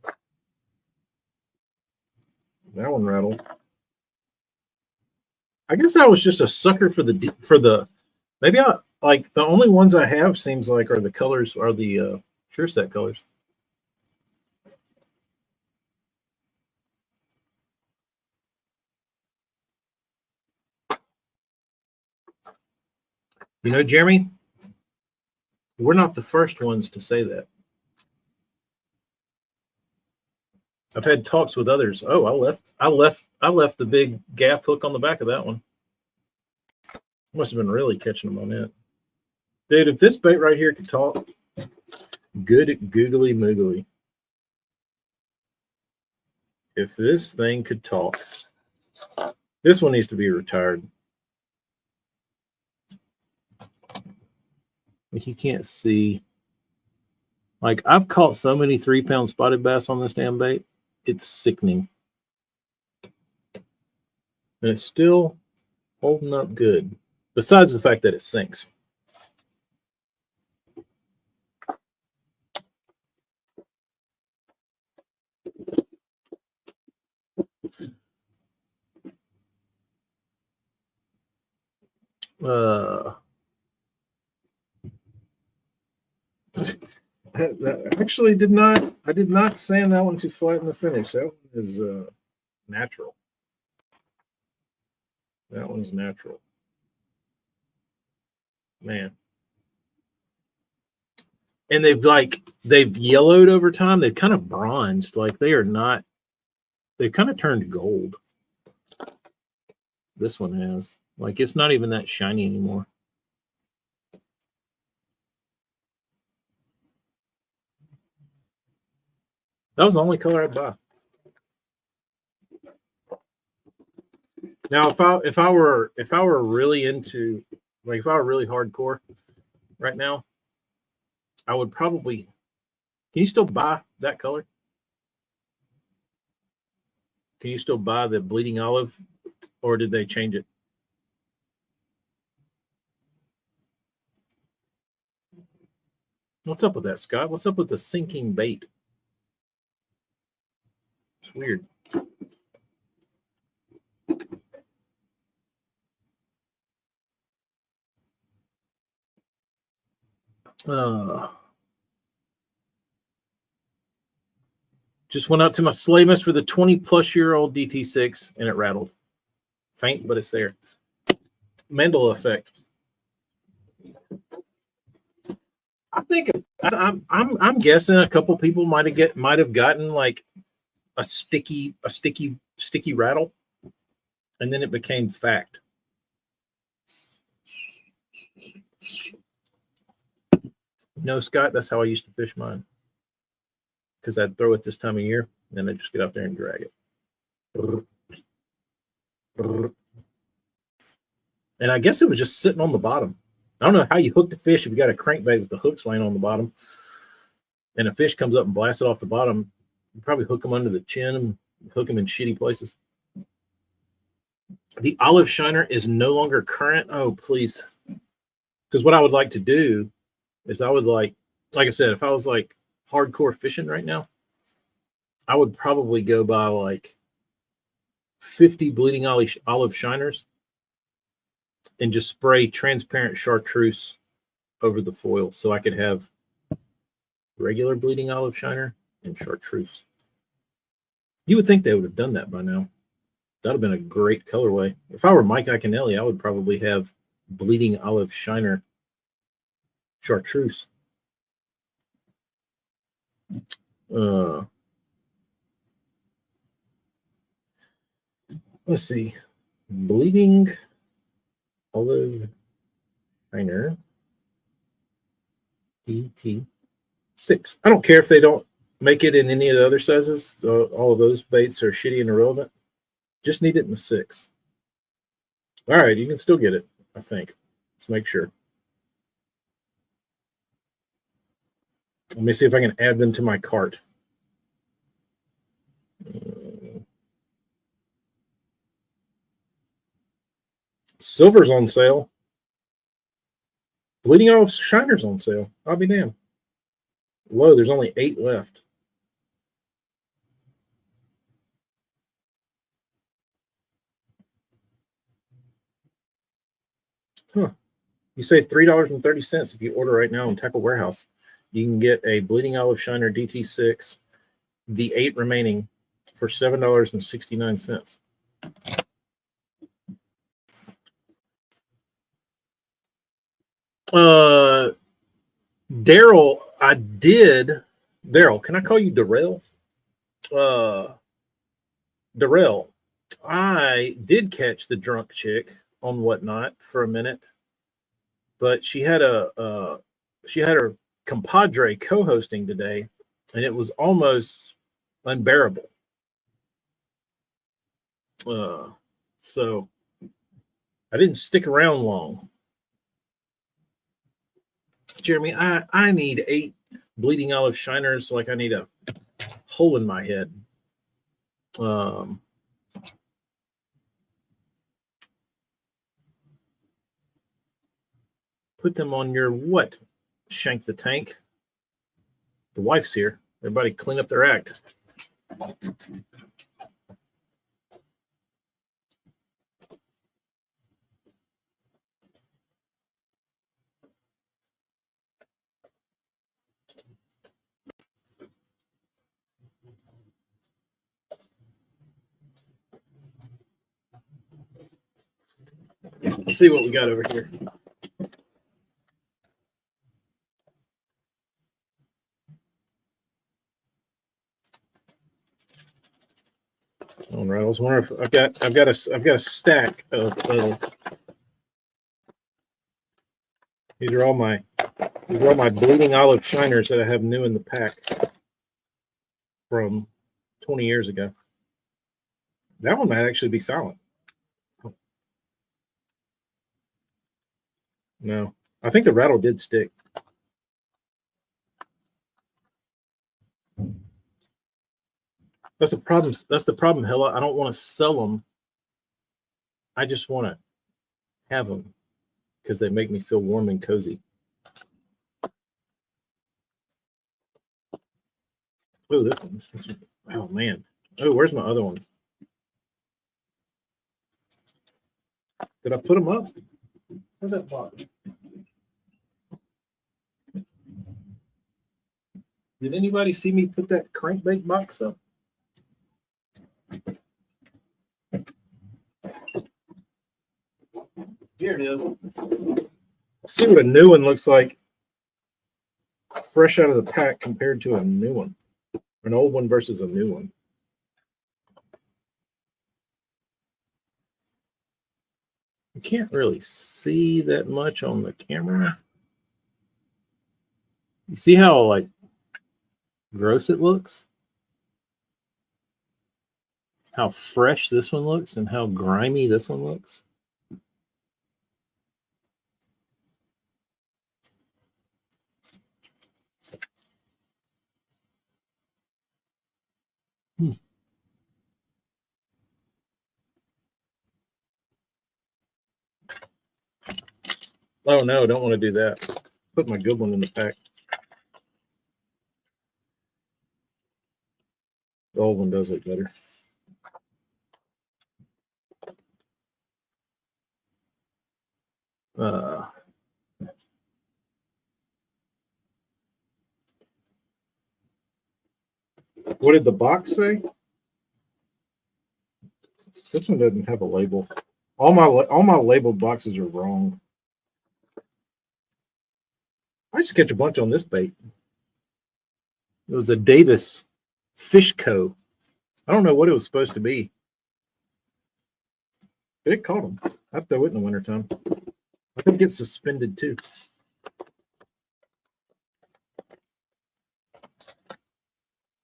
That one rattled. I guess I was just a sucker for the maybe I like the only ones I have seems like are the colors are the Sure Set colors. You know, Jeremy, we're not the first ones to say that. I've had talks with others. Oh, I left the big gaff hook on the back of that one. Must have been really catching them on it. Dude, if this bait right here could talk, good googly moogly. If this thing could talk, this one needs to be retired. Like you can't see. Like I've caught so many 3-pound spotted bass on this damn bait. It's sickening. And it's still holding up good. Besides the fact that it sinks. Actually I did not sand that one to flatten the finish. That one is natural. That one's natural. Man. And they've yellowed over time. They've kind of bronzed. Like they've kind of turned gold. This one has. Like it's not even that shiny anymore. That was the only color I'd buy. Now, if I were really into, like, if I were really hardcore right now, I would probably. Can you still buy that color? Can you still buy the bleeding olive, or did they change it? What's up with that, Scott? What's up with the sinking bait? It's weird. Just went out to my sleigh mist for the 20-plus-year-old DT6, and it rattled. Faint, but it's there. Mandela effect. I think I'm guessing a couple people might have gotten like a sticky rattle, and then it became fact. No, Scott, that's how I used to fish mine. Because I'd throw it this time of year, and then I'd just get out there and drag it. And I guess it was just sitting on the bottom. I don't know how you hook the fish if you got a crankbait with the hooks laying on the bottom, and a fish comes up and blasts it off the bottom. You probably hook them under the chin and hook them in shitty places. The olive shiner is no longer current. Oh, please. Because what I would like to do is I would like I said, if I was like hardcore fishing right now, I would probably go buy like 50 bleeding olive shiners and just spray transparent chartreuse over the foil so I could have regular bleeding olive shiner and chartreuse. You would think they would have done that by now. That would have been a great colorway. If I were Mike Iaconelli, I would probably have bleeding olive shiner chartreuse. Let's see. Bleeding olive shiner DT. 6. I don't care if they don't make it in any of the other sizes. All of those baits are shitty and irrelevant. Just need it in the 6. All right, you can still get it, I think. Let's make sure. Let me see if I can add them to my cart. Silver's on sale. Bleeding Olive Shiner's on sale. I'll be damned. Whoa, there's only 8 left. Huh. You save $3.30 if you order right now in Tackle Warehouse. You can get a Bleeding Olive Shiner DT6, the 8 remaining, for $7.69. Daryl, Daryl, can I call you Darrell? Darrell, I did catch the drunk chick on Whatnot for a minute, but she had her compadre co-hosting today, and it was almost unbearable. So I didn't stick around long. Jeremy, I need 8 Bleeding Olive Shiners like I need a hole in my head. Put them on your what? Shank the Tank. The wife's here. Everybody clean up their act. Let's see what we got over here. All right, I was wondering if I've got a stack of these are all my Bleeding Olive Shiners that I have new in the pack from 20 years ago. That one might actually be silent. No, I think the rattle did stick. That's the problem. That's the problem, Hella. I don't want to sell them. I just want to have them because they make me feel warm and cozy. Oh, this one. Oh, man. Oh, where's my other ones? Did I put them up? Where's that box? Did anybody see me put that crankbait box up? Here it is. See what a new one looks like fresh out of the pack compared to a new one. An old one versus a new one. You can't really see that much on the camera. You see how like gross it looks? How fresh this one looks and how grimy this one looks? Oh no, don't want to do that. Put my good one in the pack. The old one does look better. What did the box say? This one doesn't have a label. All my labeled boxes are wrong. I used to catch a bunch on this bait. It was a Davis Fish Co. I don't know what it was supposed to be, but it caught them. I throw it in the wintertime. I think it gets suspended too.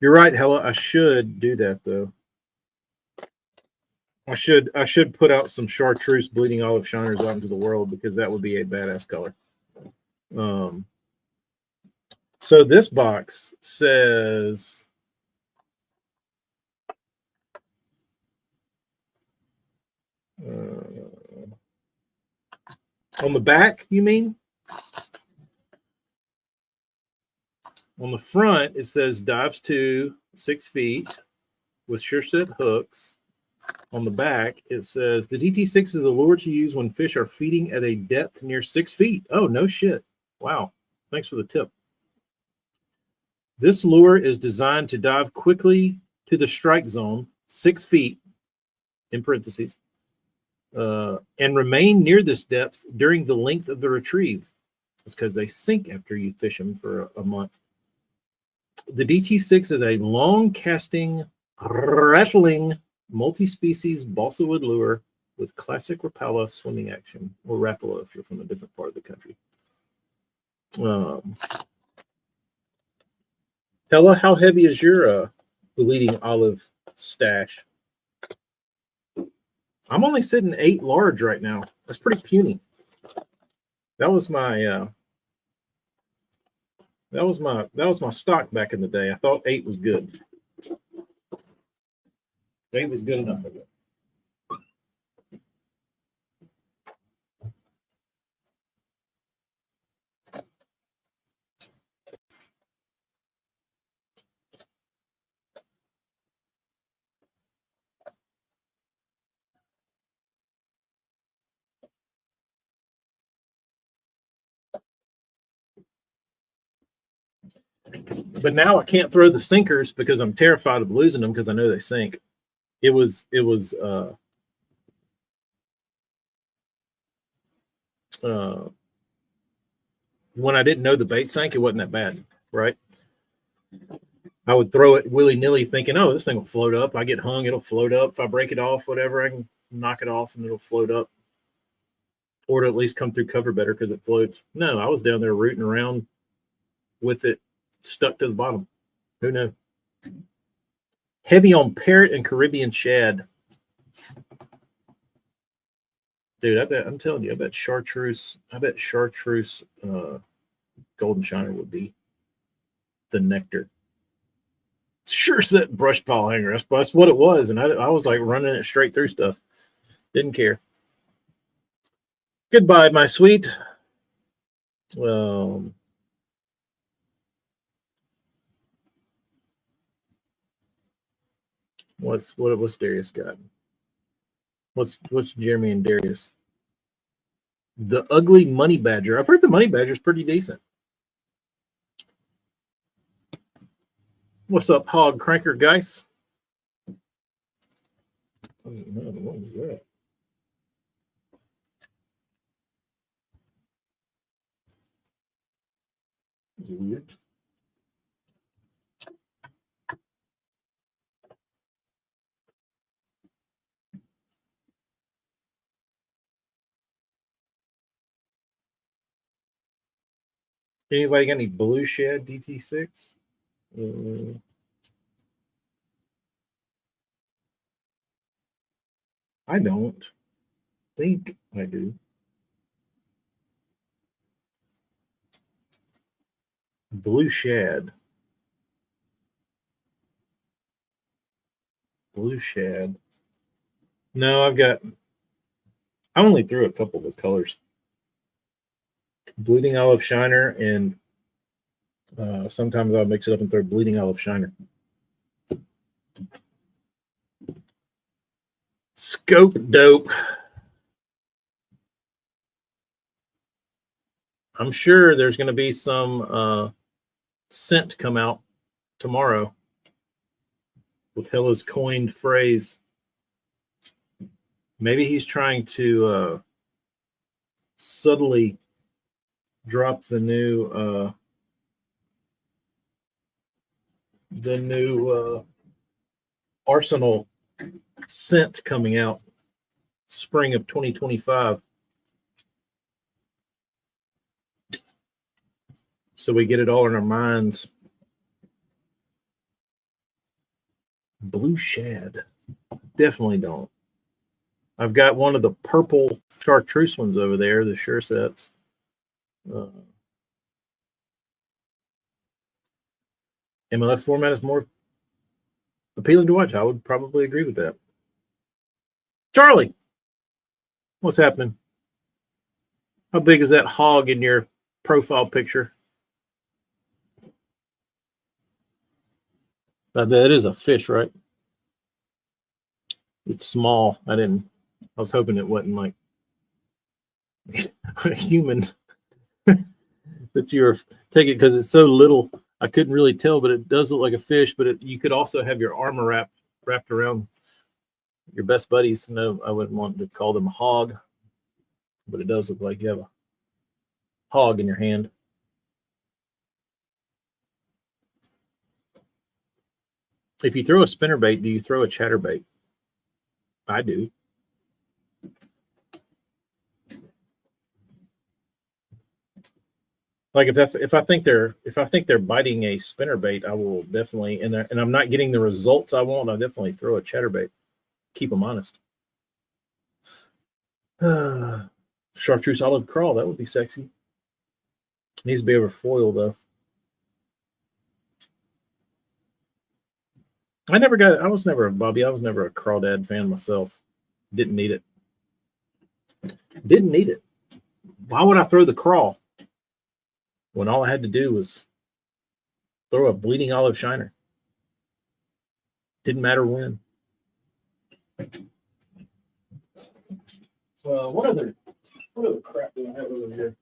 You're right, Hella. I should do that though. I should put out some chartreuse bleeding olive shiners out into the world because that would be a badass color. Um, so this box says on the back, you mean? On the front, it says dives to 6 feet with sure set hooks. On the back, it says the DT6 is a lure to use when fish are feeding at a depth near 6 feet. Oh, no shit. Wow. Thanks for the tip. This lure is designed to dive quickly to the strike zone, 6 feet, in parentheses, and remain near this depth during the length of the retrieve. It's because they sink after you fish them for a month. The DT6 is a long casting, rattling, multi-species balsa wood lure with classic Rapala swimming action, or Rapala if you're from a different part of the country. Hella, how heavy is your bleeding olive stash? I'm only sitting 8 large right now. That's pretty puny. That was my stock back in the day. I thought 8 was good. 8 was good enough, I guess. But now I can't throw the sinkers because I'm terrified of losing them because I know they sink. It was when I didn't know the bait sank, it wasn't that bad, right? I would throw it willy-nilly thinking, oh, this thing will float up. I get hung, it'll float up. If I break it off, whatever, I can knock it off and it'll float up. Or to at least come through cover better because it floats. No, I was down there rooting around with it stuck to the bottom. Who knew? Heavy on parrot and Caribbean shad. Dude, I'm telling you, I bet chartreuse golden shiner would be the nectar. Sure set brush pile hanger. That's what it was. And I was like running it straight through stuff. Didn't care. Goodbye, my sweet. What's Darius got? What's Jeremy and Darius? The ugly money badger. I've heard the money badger's pretty decent. What's up, hog cranker guys? Oh, no, what was that? It was weird. Anybody got any blue shed DT6? I don't think I do. Blue shad. Blue shad. No, I only threw a couple of the colors. Bleeding olive shiner, and sometimes I'll mix it up and throw bleeding olive shiner. Scope dope. I'm sure there's going to be some scent come out tomorrow with Hella's coined phrase. Maybe he's trying to subtly drop the new Arsenal scent coming out spring of 2025. So we get it all in our minds. Blue shad. Definitely don't. I've got one of the purple chartreuse ones over there, the Sure Sets. MLF format is more appealing to watch. I would probably agree with that. Charlie, what's happening? How big is that hog in your profile picture? That is a fish, right? It's small. I was hoping it wasn't like a human that you're taking because it's so little. I couldn't really tell, but it does look like a fish. But you could also have your arm wrapped around your best buddies. No, I wouldn't want to call them a hog, but it does look like you have a hog in your hand. If you throw a spinnerbait, do you throw a chatterbait? I do. Like if I think they're biting a spinnerbait, I will definitely and I'm not getting the results I want. I definitely throw a chatterbait. Keep them honest. Chartreuse olive crawl, that would be sexy. Needs to be over foil though. I was never a crawdad fan myself. Didn't need it. Didn't need it. Why would I throw the crawl when all I had to do was throw a bleeding olive shiner? Didn't matter when. So what other crap do I have over here?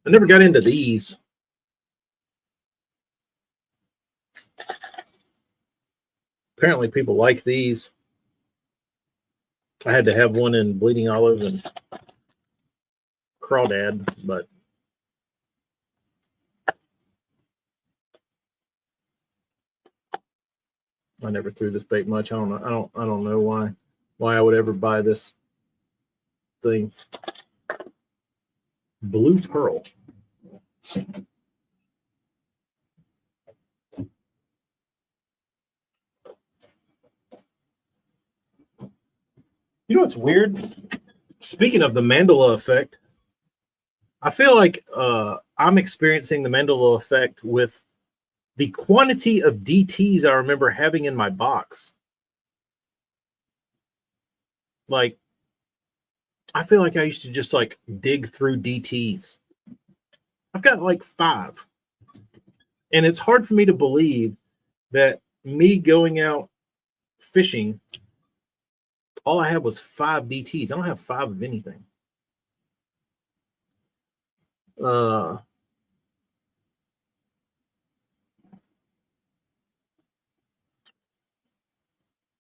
I never got into these. Apparently people like these. I had to have one in bleeding olive and crawdad, but I never threw this bait much. I don't know why I would ever buy this thing. Blue pearl. You know what's weird? Speaking of the Mandela effect, I feel like I'm experiencing the Mandela effect with the quantity of DTs I remember having in my box. Like, I feel like I used to just like dig through DTs. I've got like 5. And it's hard for me to believe that me going out fishing, all I had was 5 DTs. I don't have 5 of anything.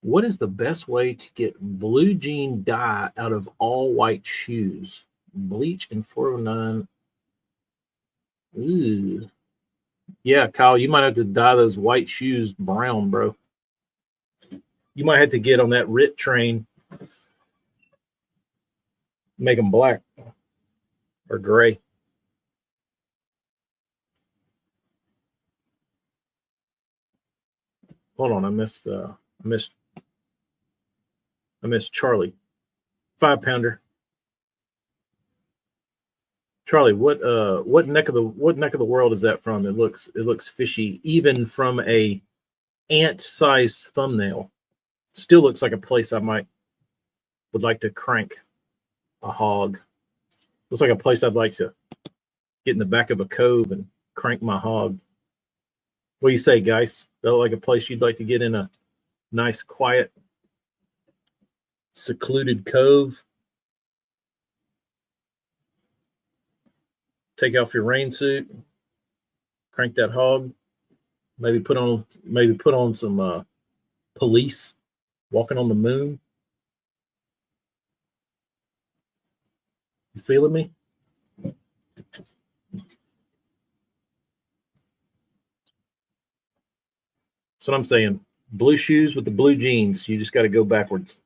What is the best way to get blue jean dye out of all white shoes? Bleach and 409. Ooh. Yeah, Kyle, you might have to dye those white shoes brown, bro. You might have to get on that RIT train, make them black or gray. Hold on, I missed Charlie. 5-pounder. Charlie, what neck of the world is that from? It looks fishy, even from a ant-sized thumbnail. Still looks like a place I would like to crank a hog. Looks like a place I'd like to get in the back of a cove and crank my hog. What do you say, guys? That look like a place you'd like to get in a nice, quiet, secluded cove? Take off your rain suit, crank that hog, maybe put on some Police, Walking on the Moon. You feeling me? That's what I'm saying. Blue shoes with the blue jeans. You just got to go backwards.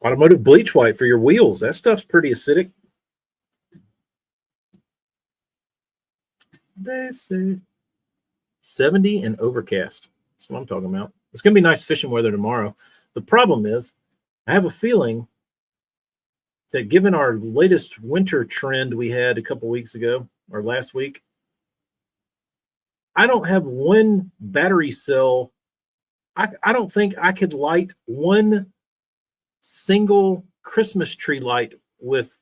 Automotive bleach white for your wheels. That stuff's pretty acidic. They say 70 and overcast. That's what I'm talking about. It's going to be nice fishing weather tomorrow. The problem is, I have a feeling that given our latest winter trend we had a couple weeks ago or last week, I don't have one battery cell. I don't think I could light one single Christmas tree light with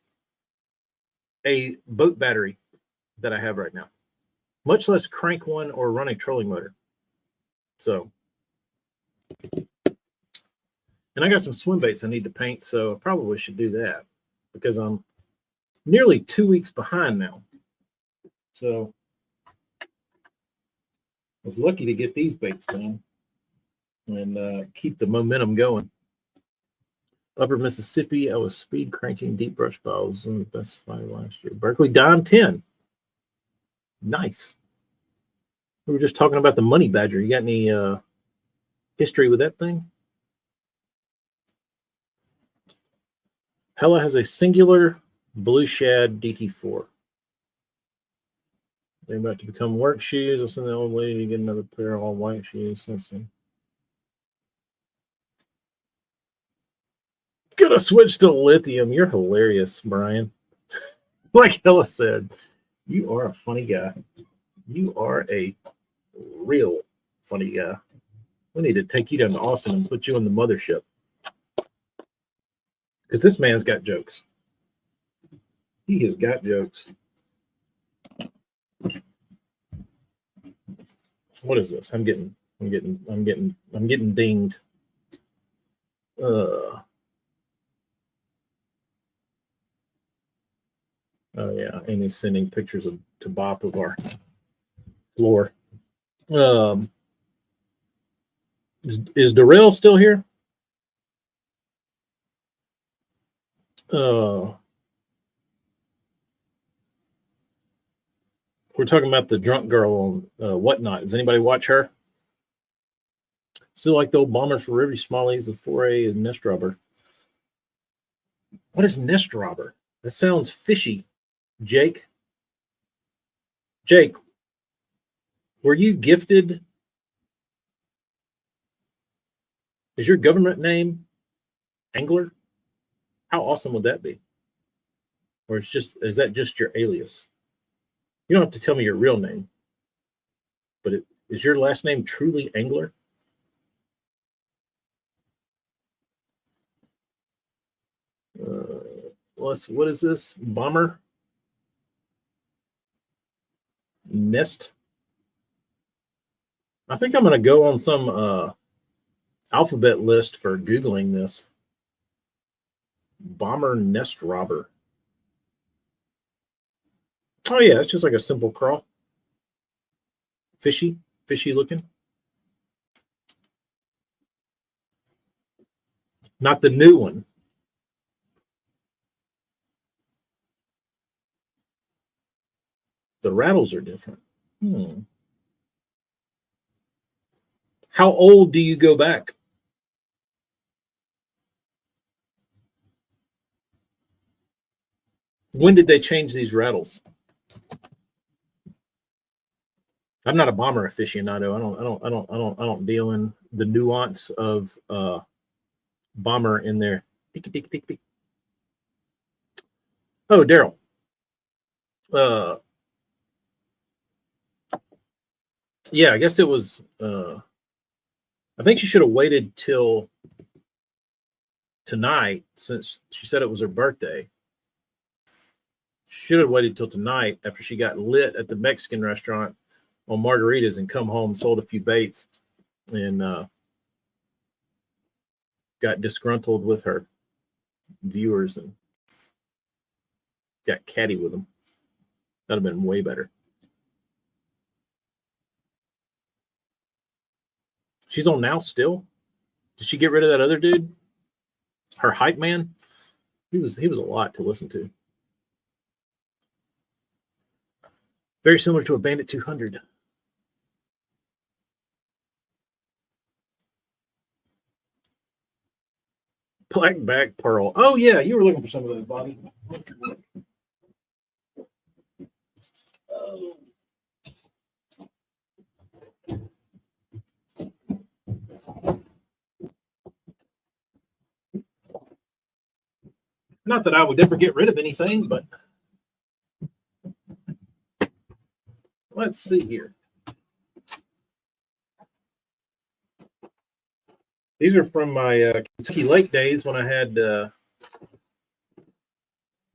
a boat battery that I have right now, much less crank one or run a trolling motor. So, and I got some swim baits I need to paint, so I probably should do that because I'm nearly 2 weeks behind now. So I was lucky to get these baits done and keep the momentum going. Upper Mississippi, I was speed cranking deep brush piles in the best 5 last year. Berkeley Dime 10. Nice. We were just talking about the money badger. You got any history with that thing? Hella has a singular blue shad DT4. They're about to become work shoes. I'll send the old lady to get another pair of all white shoes. Gonna switch to lithium. You're hilarious, Brian. Like Hella said, you are a funny guy. You are a real funny guy. We need to take you down to Austin and put you on the mothership. Because this man's got jokes. He has got jokes. What is this? I'm getting dinged. Oh yeah, Amy's sending pictures to Bop of our floor. Is Darrell still here? We're talking about the drunk girl on Whatnot. Does anybody watch her? Still like the old bombers for River Smallies, the 4A and Nest Robber. What is Nest Robber? That sounds fishy. Jake, were you gifted? Is your government name Angler? How awesome would that be? Or is that just your alias? You don't have to tell me your real name, but is your last name truly Angler? What is this? Bomber? Nest? I think I'm going to go on some alphabet list for Googling this. Bomber Nest Robber. Oh, yeah, it's just like a simple crawl. Fishy looking. Not the new one. The rattles are different. How old do you go back? When did they change these rattles? I'm not a bomber aficionado. I don't deal in the nuance of bomber in there. Oh, Daryl. Yeah, I guess it was. I think she should have waited till tonight, since she said it was her birthday. Should have waited till tonight after she got lit at the Mexican restaurant on margaritas and come home, sold a few baits, and got disgruntled with her viewers and got catty with them. That'd have been way better. She's on now still? Did she get rid of that other dude? Her hype man? He was a lot to listen to. Very similar to a Bandit 200. Blackback pearl. Oh yeah, you were looking for some of those, Bobby. Oh. Not that I would ever get rid of anything, but let's see here. These are from my Kentucky Lake days when I had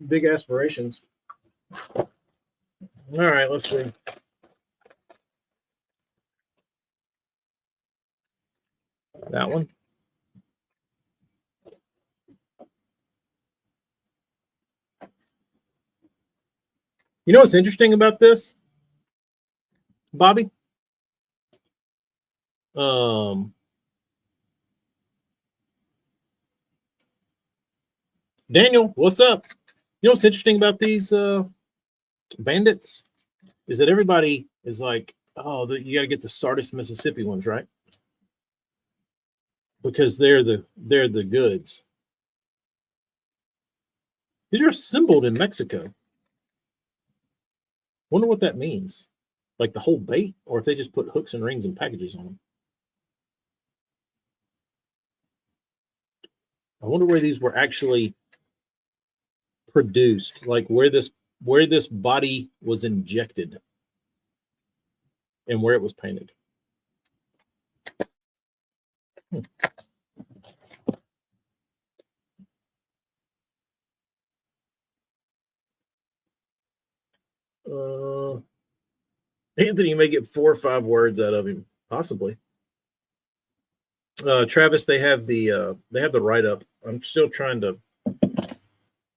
big aspirations. All right, let's see. That one. You know what's interesting about this, Bobby? Daniel, what's up? You know what's interesting about these bandits is that everybody is like, oh, you got to get the Sardis, Mississippi ones, right? Because they're the goods. These are assembled in Mexico. Wonder what that means. Like the whole bait, or if they just put hooks and rings and packages on them. I wonder where these were actually produced, like where this body was injected and where it was painted. Anthony may get 4 or 5 words out of him, possibly. Travis, they have the write up. I'm still trying to.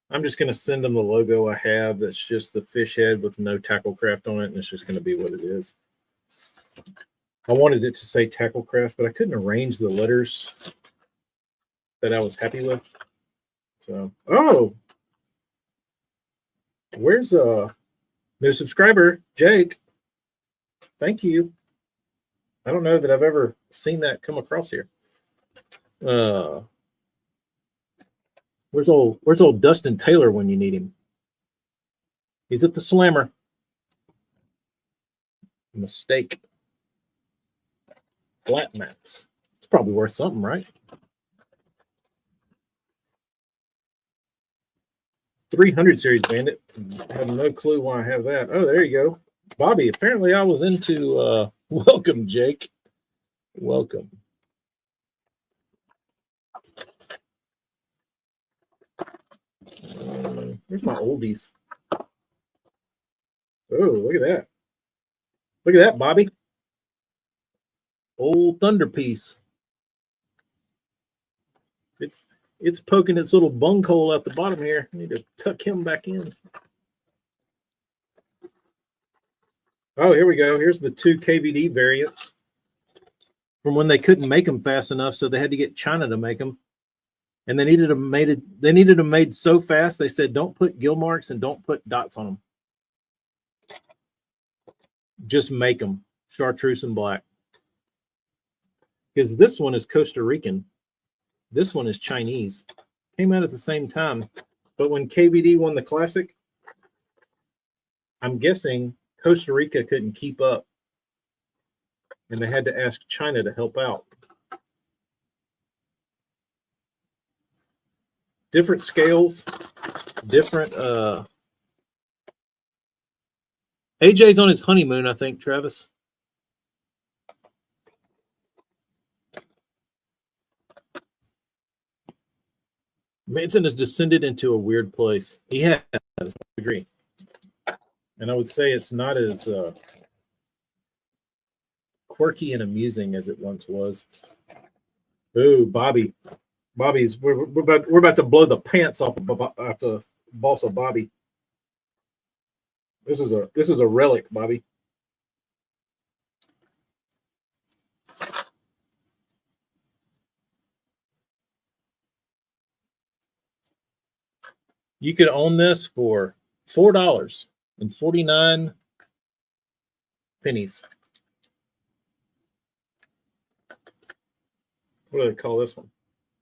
I'm just going to send them the logo I have. That's just the fish head with no Tacklecraft on it, and it's just going to be what it is. I wanted it to say Tacklecraft, but I couldn't arrange the letters that I was happy with. So, oh, where's new subscriber Jake? Thank you. I don't know that I've ever seen that come across here. Where's old Dustin Taylor when you need him? He's at the Slammer. Mistake. Flat max. It's probably worth something, right? 300 series bandit. I have no clue why I have that. Oh, there you go. Bobby, apparently I was into welcome, Jake. Welcome. Where's my oldies? Oh, look at that. Look at that, Bobby. Old Thunder piece. It's poking its little bung hole at the bottom here. I need to tuck him back in. Oh, here we go. Here's the 2 KVD variants from when they couldn't make them fast enough, so they had to get China to make them. And they needed them made. They needed them made so fast. They said, "Don't put gill marks and don't put dots on them. Just make them chartreuse and black." Because this one is Costa Rican, this one is Chinese. Came out at the same time, but when KVD won the Classic, I'm guessing Costa Rica couldn't keep up, and they had to ask China to help out. Different scales, different. AJ's on his honeymoon, I think, Travis. Manson has descended into a weird place. He has, I agree. And I would say it's not as quirky and amusing as it once was. Ooh, Bobby. We're about to blow the pants off the boss of Bobby. This is a relic, Bobby. You could own this for $4.49. What do they call this one?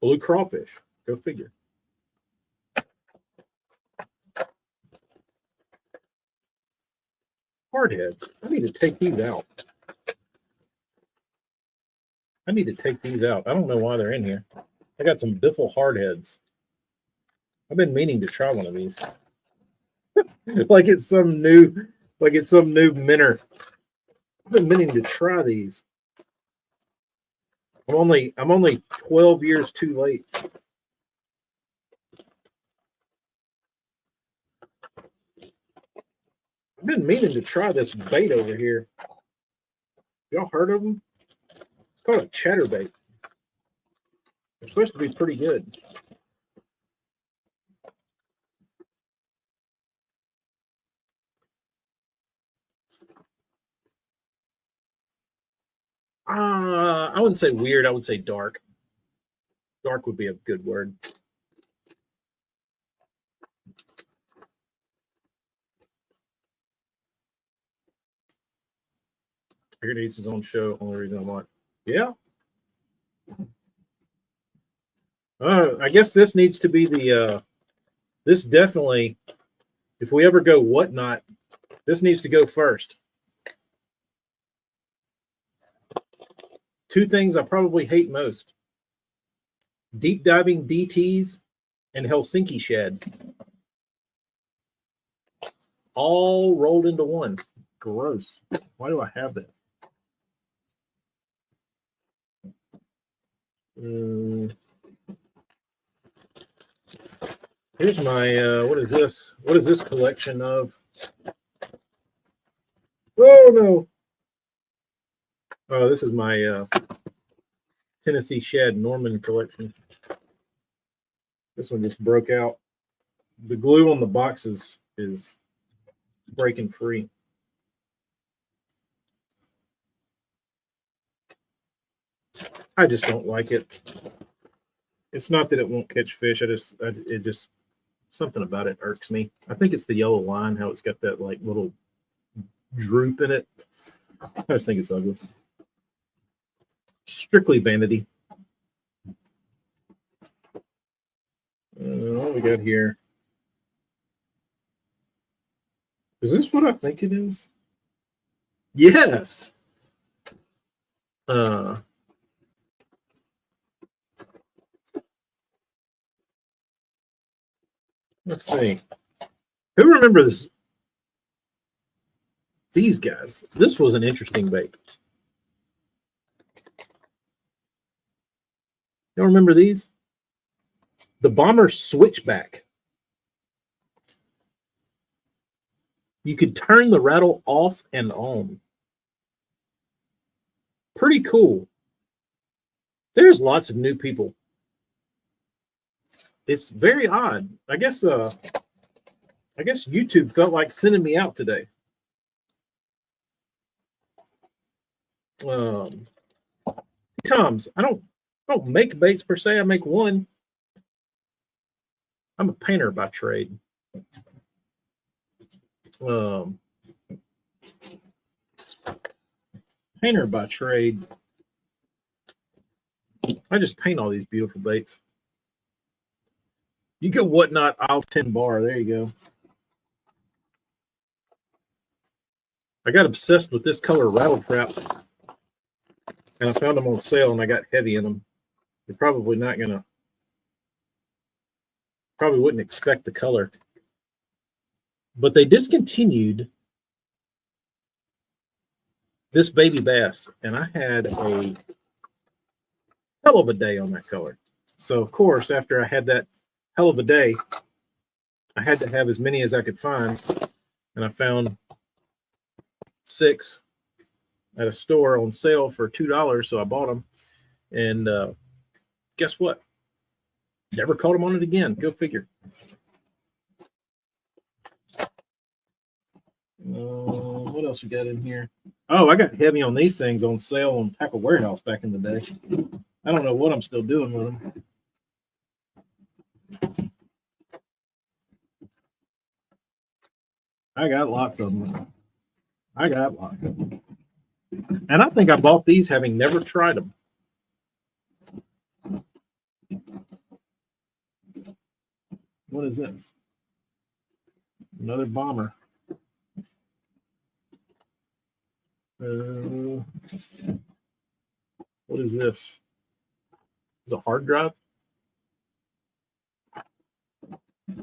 Blue crawfish. Go figure. Hardheads. I need to take these out. I don't know why they're in here. I got some Biffle hardheads. I've been meaning to try one of these. like it's some new minner. I've been meaning to try these. I'm only 12 years too late. I've been meaning to try this bait over here. Y'all heard of them? It's called a chatterbait. They're supposed to be pretty good. I wouldn't say weird. I would say dark. Dark would be a good word. I heard he's his own show. Only reason I'm on. Yeah. I guess this needs to be the. This definitely, if we ever go whatnot, this needs to go first. Two things I probably hate most: deep diving DTs and Helsinki shad. All rolled into one. Gross. Why do I have that? Here's my, what is this? What is this collection of? Oh, no. Oh, this is my Tennessee Shad Norman collection. This one just broke out. The glue on the boxes is breaking free. I just don't like it. It's not that it won't catch fish. It just something about it irks me. I think it's the yellow line, how it's got that like little droop in it. I just think it's ugly. Strictly vanity. What we got here? Is this what I think it is? Yes. Let's see. Who remembers these guys? This was an interesting bait. Y'all remember these? The Bomber Switchback. You could turn the rattle off and on. Pretty cool. There's lots of new people. It's very odd. I guess YouTube felt like sending me out today. Toms, I don't make baits per se. I make one. I'm a painter by trade. Painter by trade. I just paint all these beautiful baits. You go whatnot, I'll 10 bar. There you go. I got obsessed with this color rattle trap, and I found them on sale, and I got heavy in them. You're probably not gonna, probably wouldn't expect the color, but they discontinued this baby bass, and I had a hell of a day on that color. So of course, after I had that hell of a day, I had to have as many as I could find, and I found 6 at a store on sale for $2, so I bought them. And guess what? Never caught them on it again. Go figure. What else we got in here? Oh, I got heavy on these things on sale on Tackle Warehouse back in the day. I don't know what I'm still doing with them. I got lots of them. And I think I bought these having never tried them. What is this? Another bomber. What is this? Is a hard drive?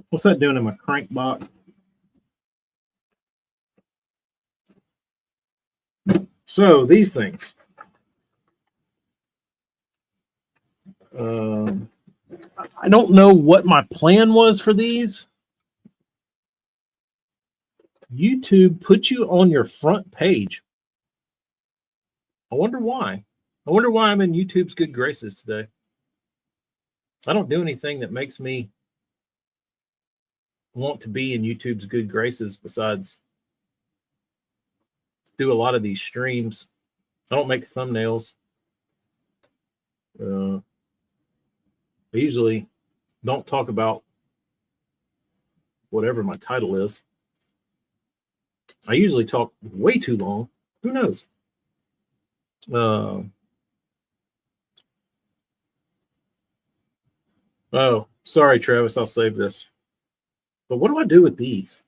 What's that doing in my crankbox? So these things. I don't know what my plan was for these. YouTube put you on your front page. I wonder why. I wonder why I'm in YouTube's good graces today. I don't do anything that makes me want to be in YouTube's good graces besides do a lot of these streams. I don't make thumbnails. I usually don't talk about whatever my title is. I usually talk way too long. Who knows? Oh, sorry, Travis. I'll save this. But what do I do with these?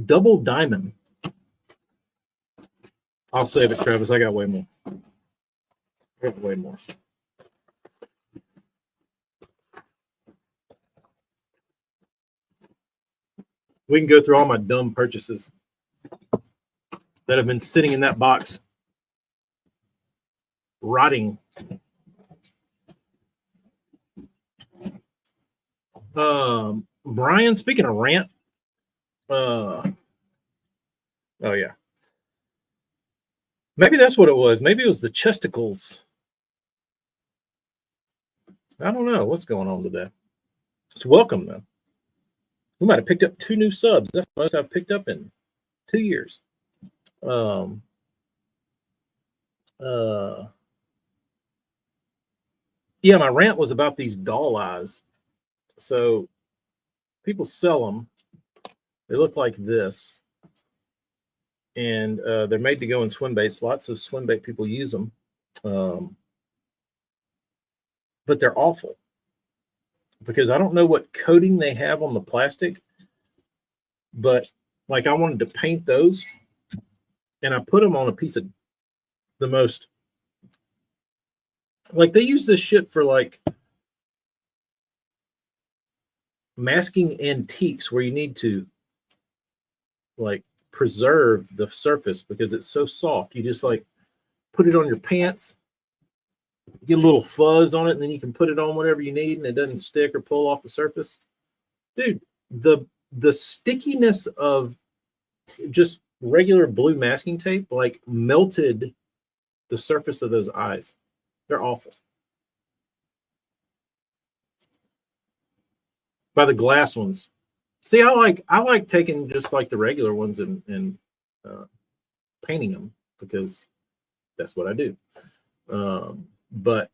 Double diamond. I'll save it, Travis. I got way more. Way more. We can go through all my dumb purchases that have been sitting in that box, rotting. Brian, speaking of rant, oh yeah, maybe that's what it was. Maybe it was the chesticles. I don't know what's going on today. It's welcome though. We might have picked up 2 new subs. That's the most I've picked up in 2 years. Yeah, my rant was about these doll eyes. So people sell them. They look like this. And they're made to go in swim baits. Lots of swim bait people use them. But they're awful. Because I don't know what coating they have on the plastic. But like I wanted to paint those. And I put them on a piece of the most. Like they use this shit for like masking antiques where you need to like preserve the surface because it's so soft. You just like put it on your pants, get a little fuzz on it, and then you can put it on whatever you need and it doesn't stick or pull off the surface. Dude, the stickiness of just regular blue masking tape like melted the surface of those eyes. They're awful. By the glass ones. See, I like taking just like the regular ones and painting them because that's what I do. But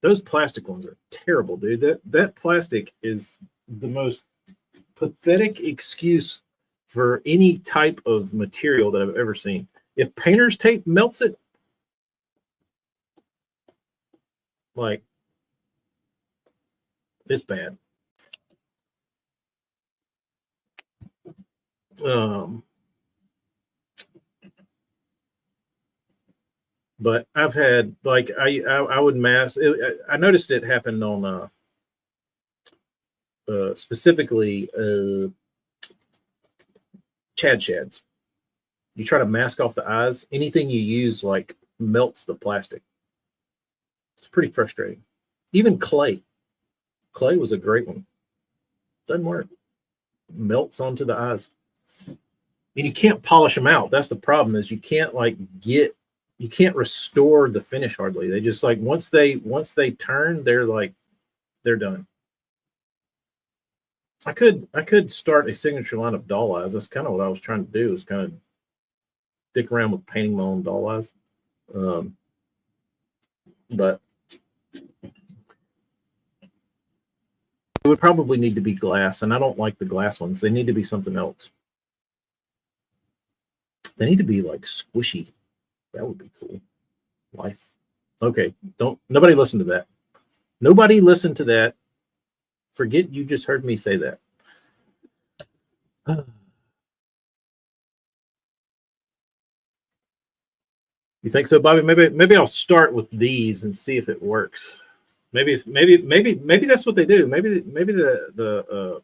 those plastic ones are terrible, dude. That plastic is the most pathetic excuse for any type of material that I've ever seen. If painter's tape melts it, like it's bad. But I've had like I would mask. I noticed it happened on specifically Chad shads. You try to mask off the eyes. Anything you use like melts the plastic. It's pretty frustrating. Even clay. Clay was a great one. Doesn't work. Melts onto the eyes. And you can't polish them out. That's the problem. Is you can't you can't restore the finish hardly. They just like once they turn, they're done. I could start a signature line of doll eyes. That's kind of what I was trying to do. Is kind of dick around with painting my own doll eyes. But it would probably need to be glass, and I don't like the glass ones. They need to be something else. They need to be like squishy. That would be cool. Life. Okay, nobody listen to that. Nobody listened to that. Forget you just heard me say that. You think so, Bobby? Maybe I'll start with these and see if it works. Maybe that's what they do. Maybe the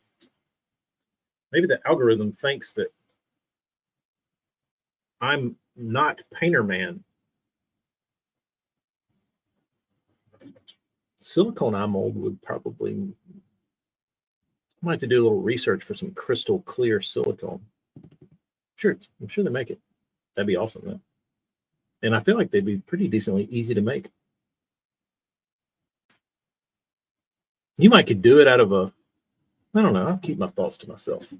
algorithm thinks that I'm not Painter Man. Silicone eye mold would probably. I might have to do a little research for some crystal clear silicone. I'm sure they make it. That'd be awesome, though. And I feel like they'd be pretty decently easy to make. You might could do it out of a. I don't know. I'll keep my thoughts to myself.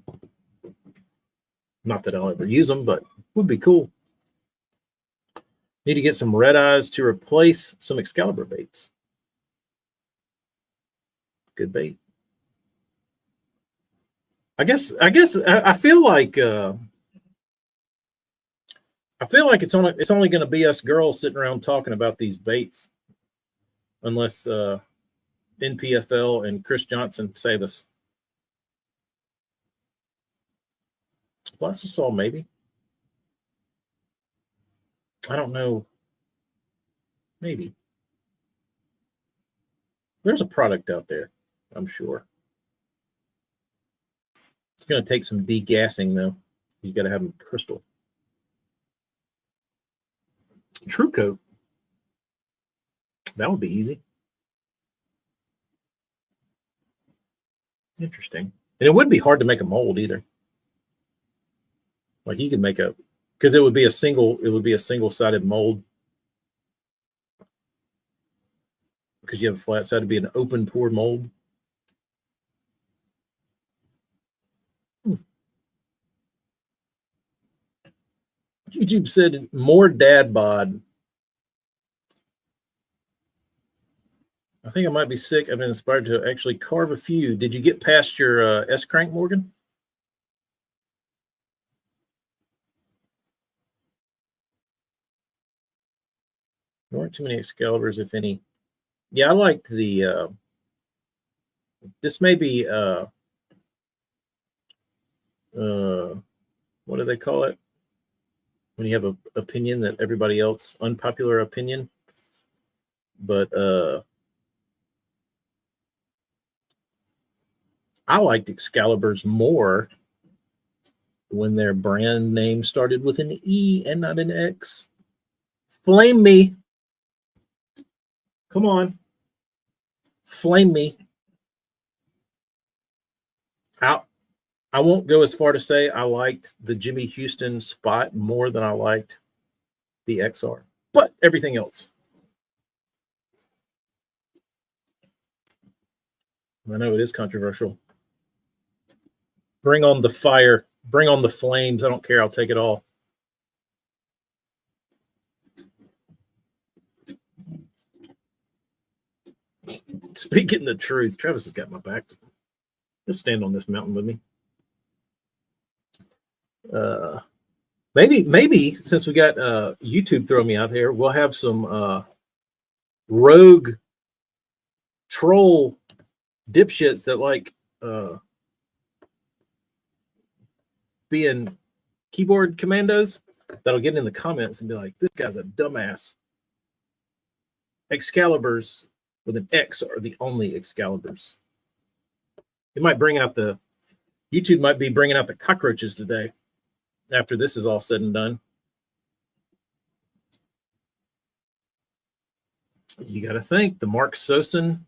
Not that I'll ever use them, but would be cool. Need to get some red eyes to replace some Excalibur baits. Good bait. I feel like it's only going to be us girls sitting around talking about these baits, unless NPFL and Chris Johnson save us. Blastosaw, maybe. I don't know. Maybe. There's a product out there, I'm sure. It's going to take some degassing, though. You got to have them crystal. True Coat. That would be easy. Interesting. And it wouldn't be hard to make a mold either. Like you could make because it would be a single-sided mold. Because you have a flat side, it'd be an open pour mold. YouTube said more dad bod. I think I might be sick. I've been inspired to actually carve a few. Did you get past your S-crank, Morgan? There weren't too many Excaliburs, if any. Yeah, I liked the. This may be. What do they call it? When you have an opinion that everybody else, unpopular opinion. But I liked Excaliburs more when their brand name started with an E and not an X. Flame me. Come on. Flame me. I won't go as far to say I liked the Jimmy Houston spot more than I liked the XR, but everything else. I know it is controversial. Bring on the fire. Bring on the flames. I don't care. I'll take it all. Speaking the truth, Travis has got my back. He'll stand on this mountain with me. Maybe since we got YouTube throwing me out here, we'll have some rogue troll dipshits that like being keyboard commandos that'll get in the comments and be like, this guy's a dumbass. Excaliburs with an X are the only Excaliburs. It might bring out YouTube might be bringing out the cockroaches today after this is all said and done. You got to think the Mark Sosin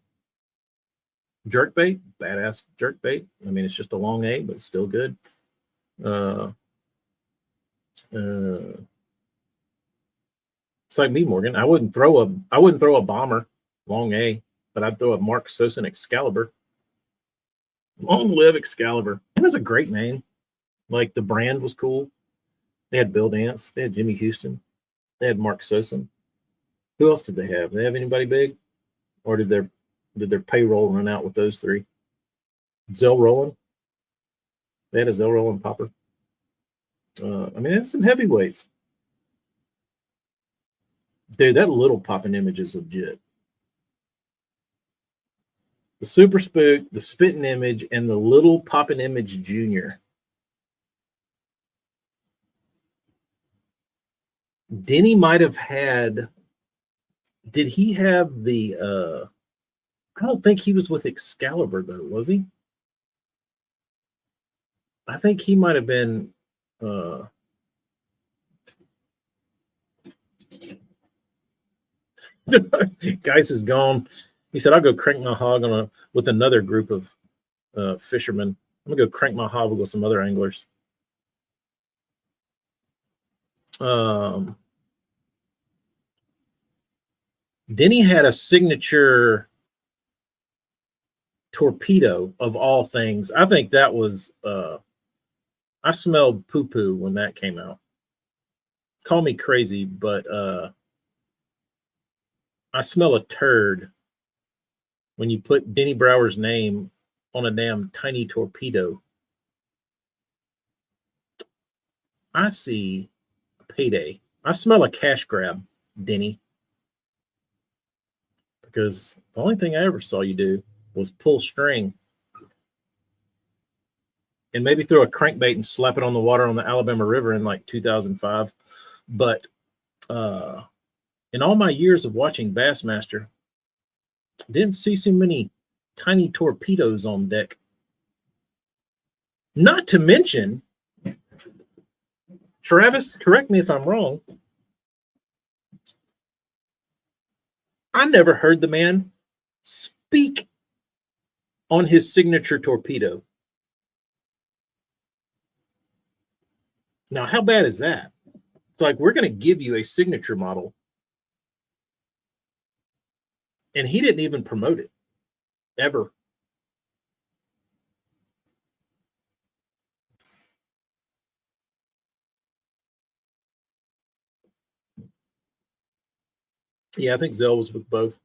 jerkbait, badass jerkbait. I mean, it's just a long A, but it's still good. It's like me, Morgan. I wouldn't throw a bomber long A, but I'd throw a Mark Sosin Excalibur. Long live Excalibur. And that's a great name. Like the brand was cool. They had Bill Dance. They had Jimmy Houston. They had Mark Sosin. Who else did they have? Did they have anybody big? Or did their payroll run out with those three? Zell Roland. They had a Zell Roland popper. I mean, that's some heavyweights. Dude, that little popping image is legit. the Super Spook, the Spitting Image, and the Little Poppin' Image Junior. Denny might have had. Did he have the? I don't think he was with Excalibur though, was he? I think he might have been. Geis is gone. He said, "I'll go crank my hog with another group of fishermen. I'm gonna go crank my hog with some other anglers." Denny had a signature torpedo of all things. I think that was. I smelled poo poo when that came out. Call me crazy, but I smell a turd when you put Denny Brower's name on a damn tiny torpedo. I see a payday. I smell a cash grab, Denny. Because the only thing I ever saw you do was pull string and maybe throw a crankbait and slap it on the water on the Alabama River in like 2005. But in all my years of watching Bassmaster, didn't see so many tiny torpedoes on deck. Not to mention, Travis, correct me if I'm wrong, I never heard the man speak on his signature torpedo. Now, how bad is that? It's like, we're going to give you a signature model, and he didn't even promote it, ever. Yeah, I think Zell was with both.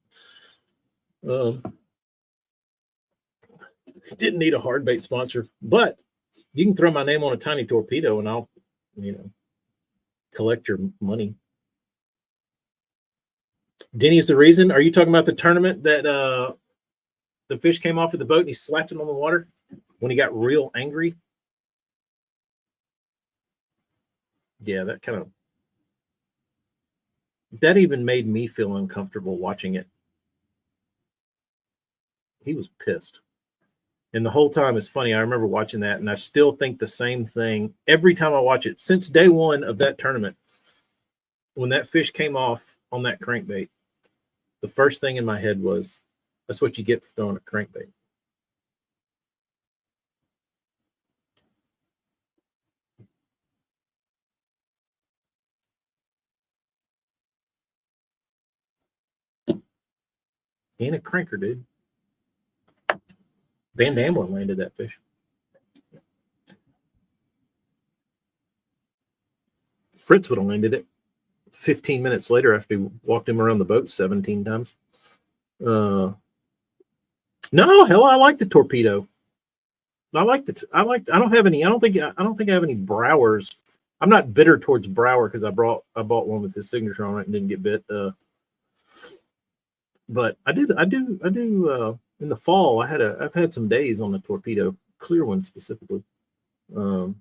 Didn't need a hard bait sponsor, but you can throw my name on a tiny torpedo and I'll, collect your money. Denny's the reason. Are you talking about the tournament that the fish came off of the boat and he slapped it on the water when he got real angry? Yeah, that even made me feel uncomfortable watching it. He was pissed. And the whole time, it's funny. I remember watching that, and I still think the same thing every time I watch it. Since day one of that tournament, when that fish came off on that crankbait, the first thing in my head was, that's what you get for throwing a crankbait. He ain't a cranker, dude. Van Damwell landed that fish. Fritz would have landed it 15 minutes later after he walked him around the boat 17 times. No, hell, I like the torpedo. I don't think I have any Browers. I'm not bitter towards Brower because I bought one with his signature on it and didn't get bit. But I do in the fall I've had some days on the torpedo, clear one specifically. You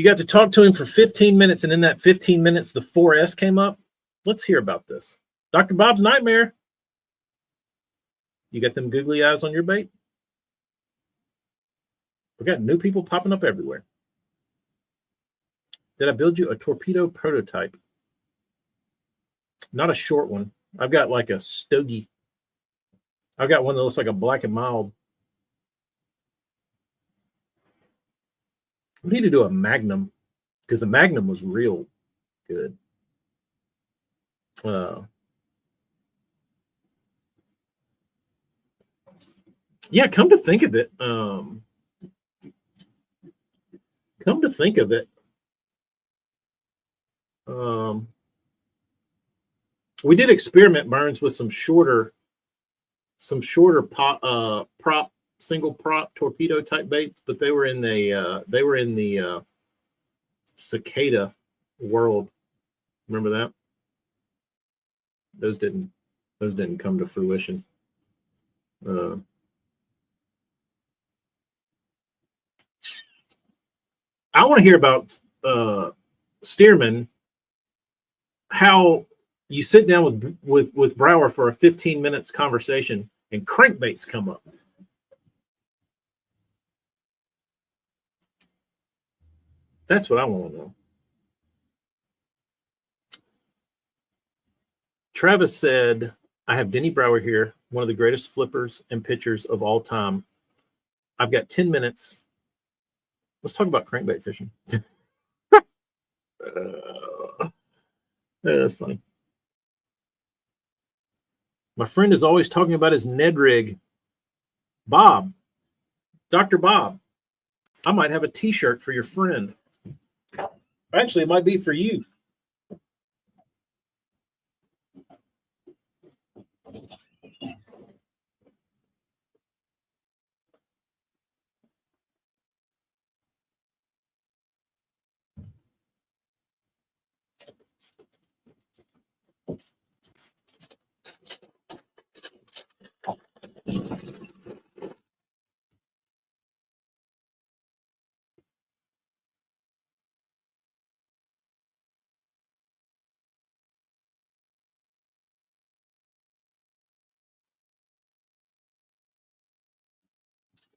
got to talk to him for 15 minutes, and in that 15 minutes, the 4S came up. Let's hear about this. Dr. Bob's Nightmare. You got them googly eyes on your bait? We got new people popping up everywhere. Did I build you a torpedo prototype? Not a short one. I've got like a stogie. I've got one that looks like a Black and Mild. We need to do a Magnum because the Magnum was real good. Yeah, come to think of it, we did experiment burns with some shorter prop single prop torpedo type baits, but they were in the cicada world. Remember that? those didn't come to fruition. I want to hear about Stearman, how you sit down with Brower for a 15 minutes conversation and crankbaits come up. That's what I want to know. Travis said, I have Denny Brower here, one of the greatest flippers and pitchers of all time. I've got 10 minutes. Let's talk about crankbait fishing. That's funny. My friend is always talking about his Ned rig. Bob, Dr. Bob, I might have a t-shirt for your friend. Actually, it might be for you.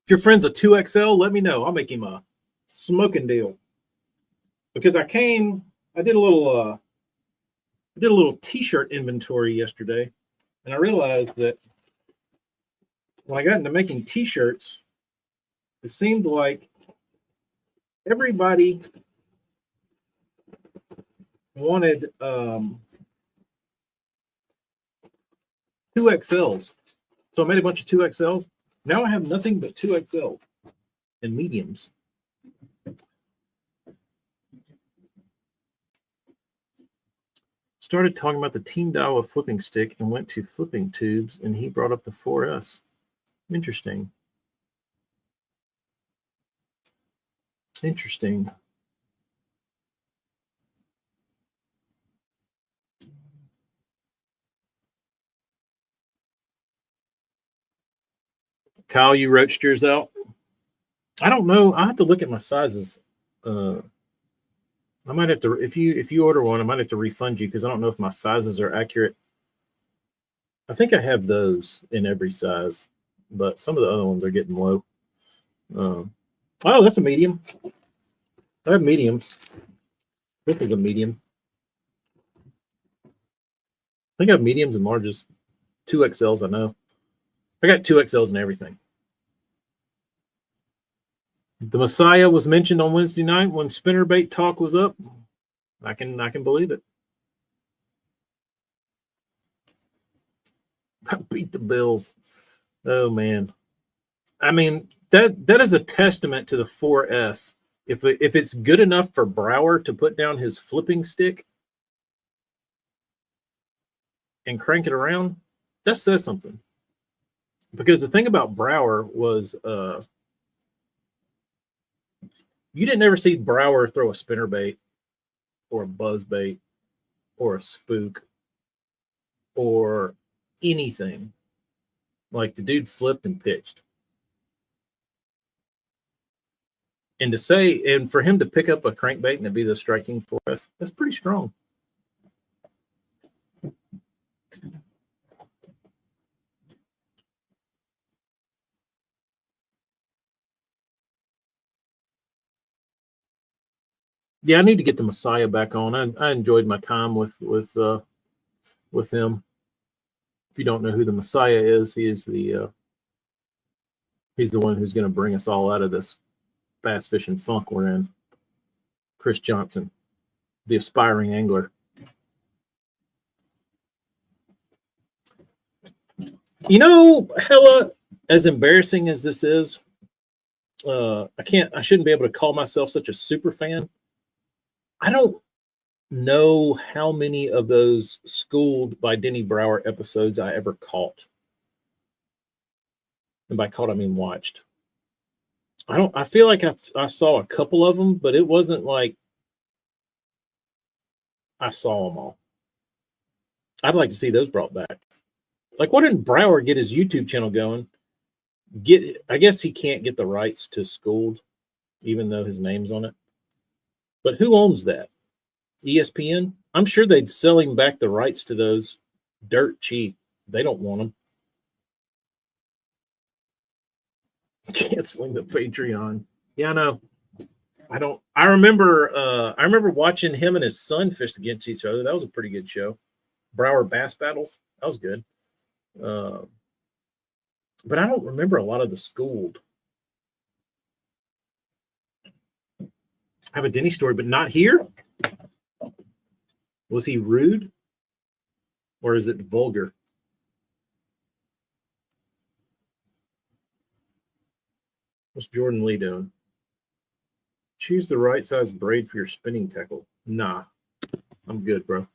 If your friend's a 2XL, let me know. I'll make him a smoking deal. Because I did a little t-shirt inventory yesterday, and I realized that when I got into making t-shirts, it seemed like everybody wanted 2XLs. So I made a bunch of 2XLs. Now I have nothing but 2XLs and mediums. Started talking about the Team Daiwa flipping stick and went to flipping tubes, and he brought up the 4S. Interesting. Interesting. Kyle, you roached yours out? I don't know. I have to look at my sizes. I might have to, if you order one, I might have to refund you because I don't know if my sizes are accurate. I think I have those in every size, but some of the other ones are getting low. Oh, that's a medium. I have mediums. This is a medium. I think I have mediums and larges. 2XLs, I know. I got 2XLs and everything. The Messiah was mentioned on Wednesday night when spinnerbait talk was up. I can believe it. I beat the Bills. Oh man. I mean, that is a testament to the 4S. If it's good enough for Brower to put down his flipping stick and crank it around, that says something. Because the thing about Brower was you didn't ever see Brower throw a spinnerbait or a buzzbait or a spook or anything. Like the dude flipped and pitched. And for him to pick up a crankbait and to be the striking force, that's pretty strong. Yeah, I need to get the Messiah back on. I enjoyed my time with him. If you don't know who the Messiah is, he's the one who's going to bring us all out of this bass fishing funk we're in. Chris Johnson, the aspiring angler. You know, hella, as embarrassing as this is, I shouldn't be able to call myself such a super fan. I don't know how many of those schooled by Denny Brower episodes I ever caught. And by caught, I mean watched. I feel like I saw a couple of them, but it wasn't like I saw them all. I'd like to see those brought back. Like, why didn't Brower get his YouTube channel going? I guess he can't get the rights to Schooled, even though his name's on it. But who owns that? ESPN? I'm sure they'd sell him back the rights to those dirt cheap. They don't want them. Canceling the Patreon. Yeah, I know. I remember watching him and his son fish against each other. That was a pretty good show. Brower Bass Battles. That was good. But I don't remember a lot of the Schooled. I have a Denny story, but not here. Was he rude? Or is it vulgar? What's Jordan Lee doing? Choose the right size braid for your spinning tackle. Nah, I'm good, bro.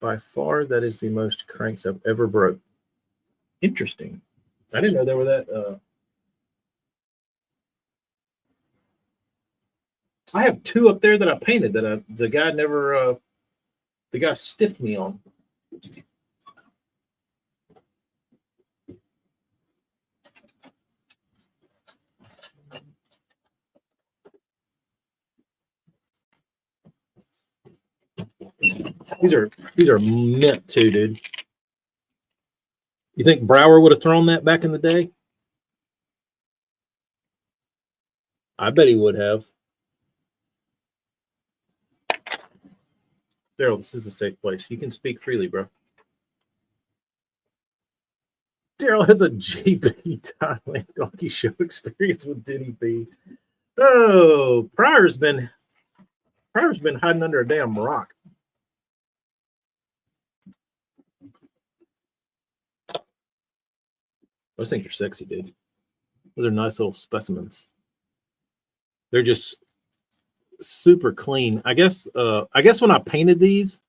By far, that is the most cranks I've ever broke. Interesting. I didn't know there were that. I have two up there that I painted that the guy stiffed me on. These are mint too, dude. You think Brower would have thrown that back in the day? I bet he would have. Daryl, this is a safe place. You can speak freely, bro. Daryl has a GP Thailand donkey show experience with Denny B. Oh, Pryor's been hiding under a damn rock. Those things are sexy, dude. Those are nice little specimens. They're just super clean. I guess when I painted these,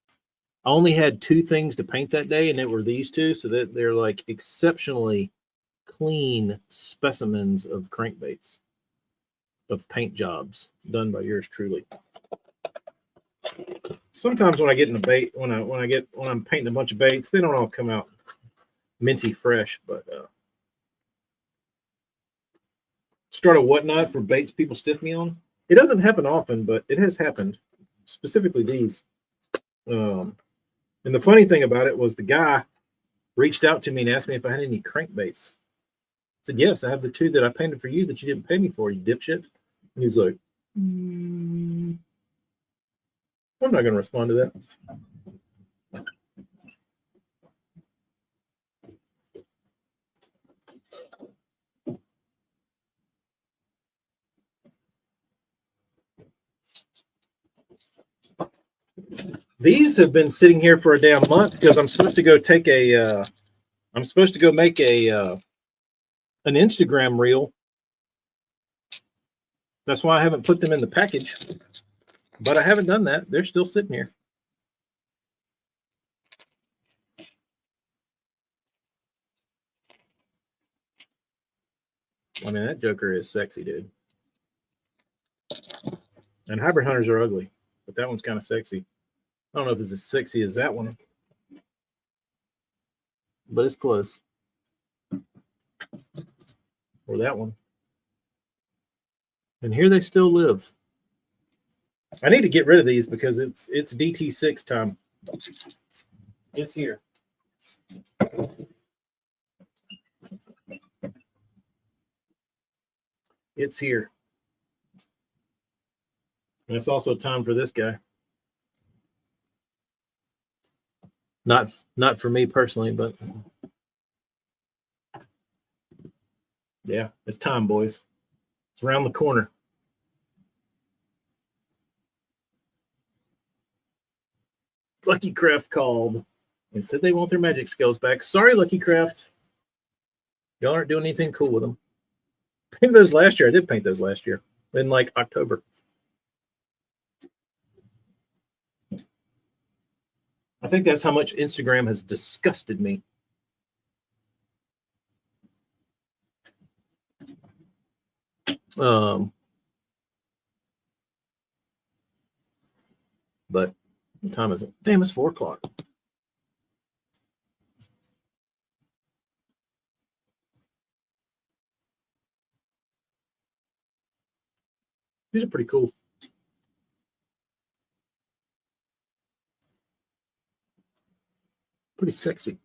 I only had two things to paint that day, and it were these two, so that they're like exceptionally clean specimens of crankbaits, of paint jobs done by yours truly. Sometimes when I get in a bait, when I'm painting a bunch of baits, they don't all come out minty fresh, but start a whatnot for baits people stiff me on. It doesn't happen often, but it has happened. Specifically these. And the funny thing about it was the guy reached out to me and asked me if I had any crankbaits. I said, yes, I have the two that I painted for you that you didn't pay me for, you dipshit. And he's like, I'm not going to respond to that. These have been sitting here for a damn month because I'm supposed to go take a I'm supposed to go make a an Instagram reel. That's why I haven't put them in the package. But I haven't done that. They're still sitting here. I mean, that Joker is sexy, dude. And hybrid hunters are ugly, but that one's kind of sexy. I don't know if it's as sexy as that one, but it's close. Or that one. And here they still live. I need to get rid of these because it's DT6 time. It's here. It's here. And it's also time for this guy. Not for me personally, but yeah, it's time, boys. It's around the corner. Lucky Craft called and said they want their magic skills back. Sorry, Lucky Craft. Y'all aren't doing anything cool with them. Painted those last year. I did paint those last year in like October. I think that's how much Instagram has disgusted me. But what time is it? Damn, it's 4 o'clock. These are pretty cool. Pretty sexy.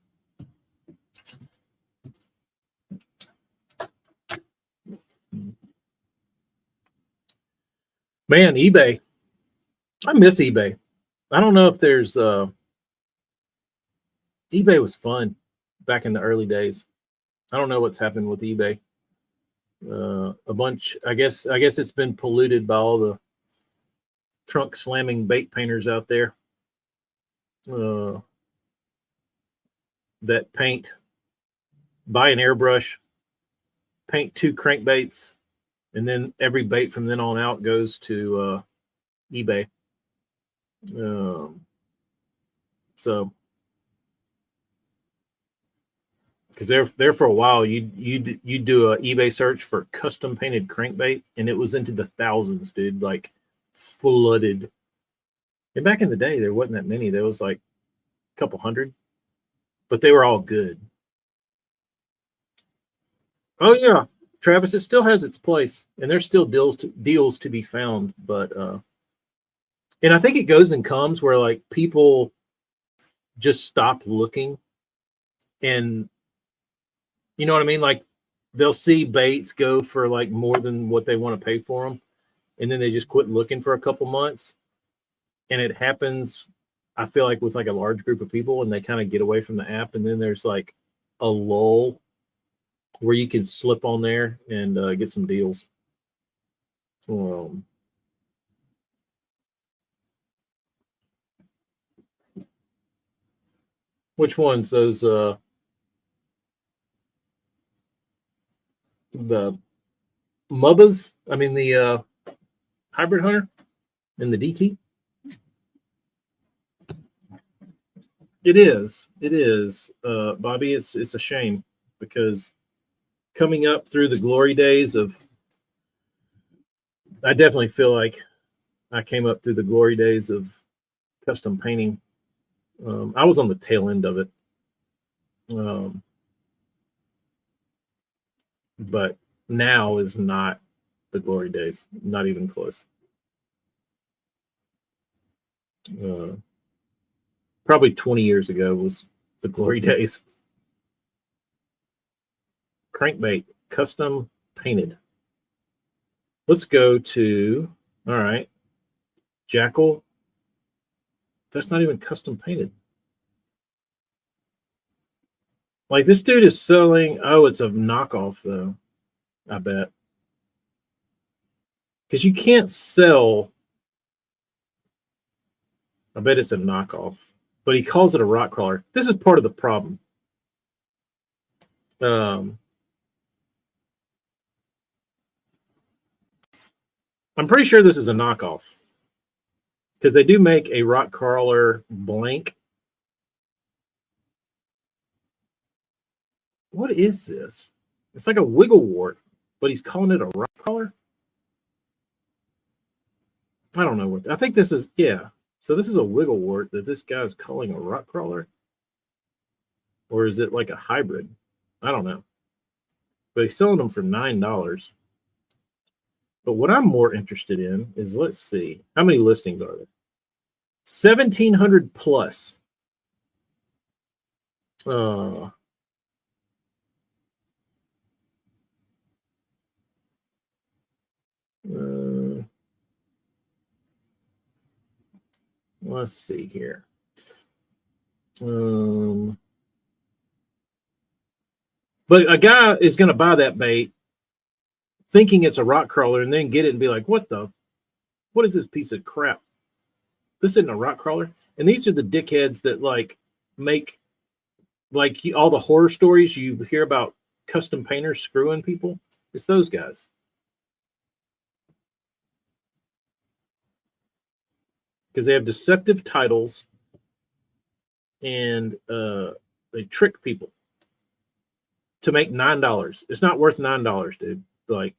Man, eBay. I miss eBay. I don't know if there's eBay was fun back in the early days. I don't know what's happened with eBay. A bunch. I guess it's been polluted by all the trunk slamming bait painters out there that paint, buy an airbrush, paint 2 crankbaits, and then every bait from then on out goes to eBay. So, because there for a while, you do a eBay search for custom painted crankbait, and it was into the thousands, dude, like flooded. And back in the day, there wasn't that many. There was like a couple hundred, but they were all good. Oh yeah, Travis, it still has its place, and there's still deals to be found. But and I think it goes and comes where like people just stop looking, and you know what I mean. Like they'll see baits go for like more than what they want to pay for them, and then they just quit looking for a couple months. And it happens, I feel like, with like a large group of people, and they kind of get away from the app, and then there's like a lull where you can slip on there and get some deals. Which ones? Those the Mubbas? I mean the Hybrid Hunter and the DT. It is, Bobby. It's a shame because coming up through the glory days of, I definitely feel like I came up through the glory days of custom painting. I was on the tail end of it, but now is not the glory days. Not even close. Probably 20 years ago was the glory days. Crankbait, custom painted. Let's go to, all right, Jackal. That's not even custom painted. Like this dude is selling, oh, it's a knockoff though, I bet. Because you can't sell, I bet it's a knockoff, but he calls it a rock crawler. This is part of the problem. I'm pretty sure this is a knockoff because they do make a rock crawler blank. What is this? It's like a wiggle wart, but he's calling it a rock crawler. I don't know what. I think this is, yeah. So this is a wiggle wart that this guy's calling a rock crawler, or is it like a hybrid? I don't know. But he's selling them for $9. But what I'm more interested in is, let's see, how many listings are there? 1,700 plus. Let's see here. But a guy is going to buy that bait thinking it's a rock crawler and then get it and be like, what is this piece of crap? This isn't a rock crawler. And these are the dickheads that like make like all the horror stories you hear about custom painters screwing people. It's those guys. Because they have deceptive titles and they trick people to make $9. It's not worth $9, dude. Like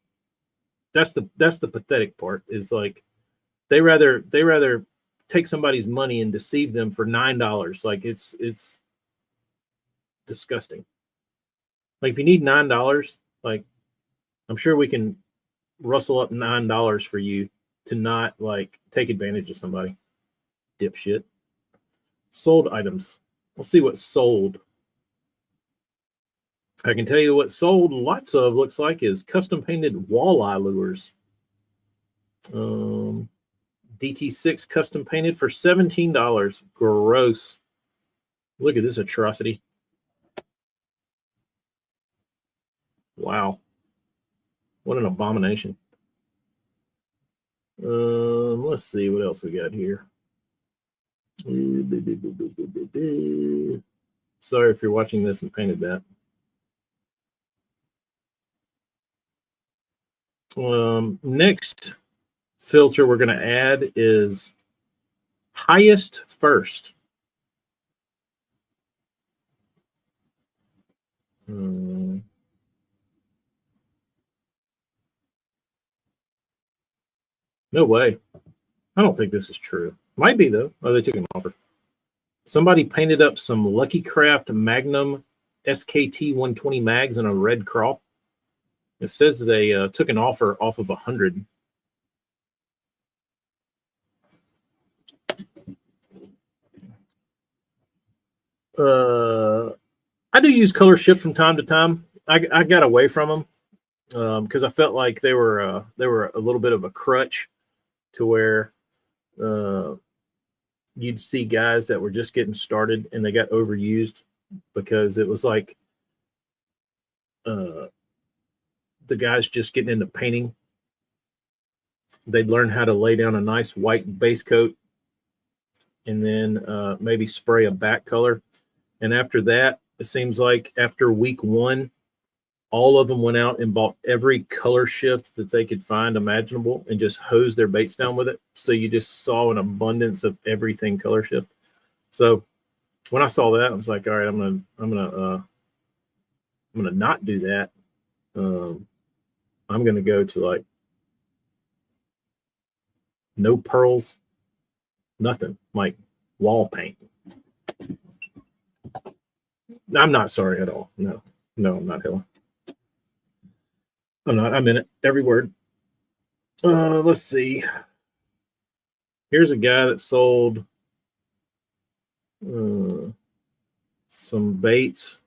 that's the pathetic part, is like they rather take somebody's money and deceive them for $9. Like it's disgusting. Like if you need $9, like I'm sure we can rustle up $9 for you to not like take advantage of somebody. Dipshit. Sold items. We'll see what's sold. I can tell you what sold lots of looks like is custom painted walleye lures. DT6 custom painted for $17. Gross. Look at this atrocity. Wow. What an abomination. Let's see what else we got here. Sorry if you're watching this and painted that. Next filter we're going to add is highest first. No way. I don't think this is true. Might be though. Oh, they took an offer. Somebody painted up some Lucky Craft Magnum SKT 120 mags in a red crawl. It says they took an offer off of 100. I do use color shift from time to time. I got away from them because I felt like they were a little bit of a crutch to where you'd see guys that were just getting started and they got overused because it was like the guys just getting into painting. They'd learn how to lay down a nice white base coat and then maybe spray a back color. And after that, it seems like after week one, all of them went out and bought every color shift that they could find imaginable and just hosed their baits down with it. So you just saw an abundance of everything color shift. So when I saw that, I was like, all right, I'm gonna not do that. I'm gonna go to like no pearls, nothing, like wall paint. I'm not sorry at all. No, I'm not, Hilla. I'm not. I'm in it. Every word. Let's see. Here's a guy that sold some baits.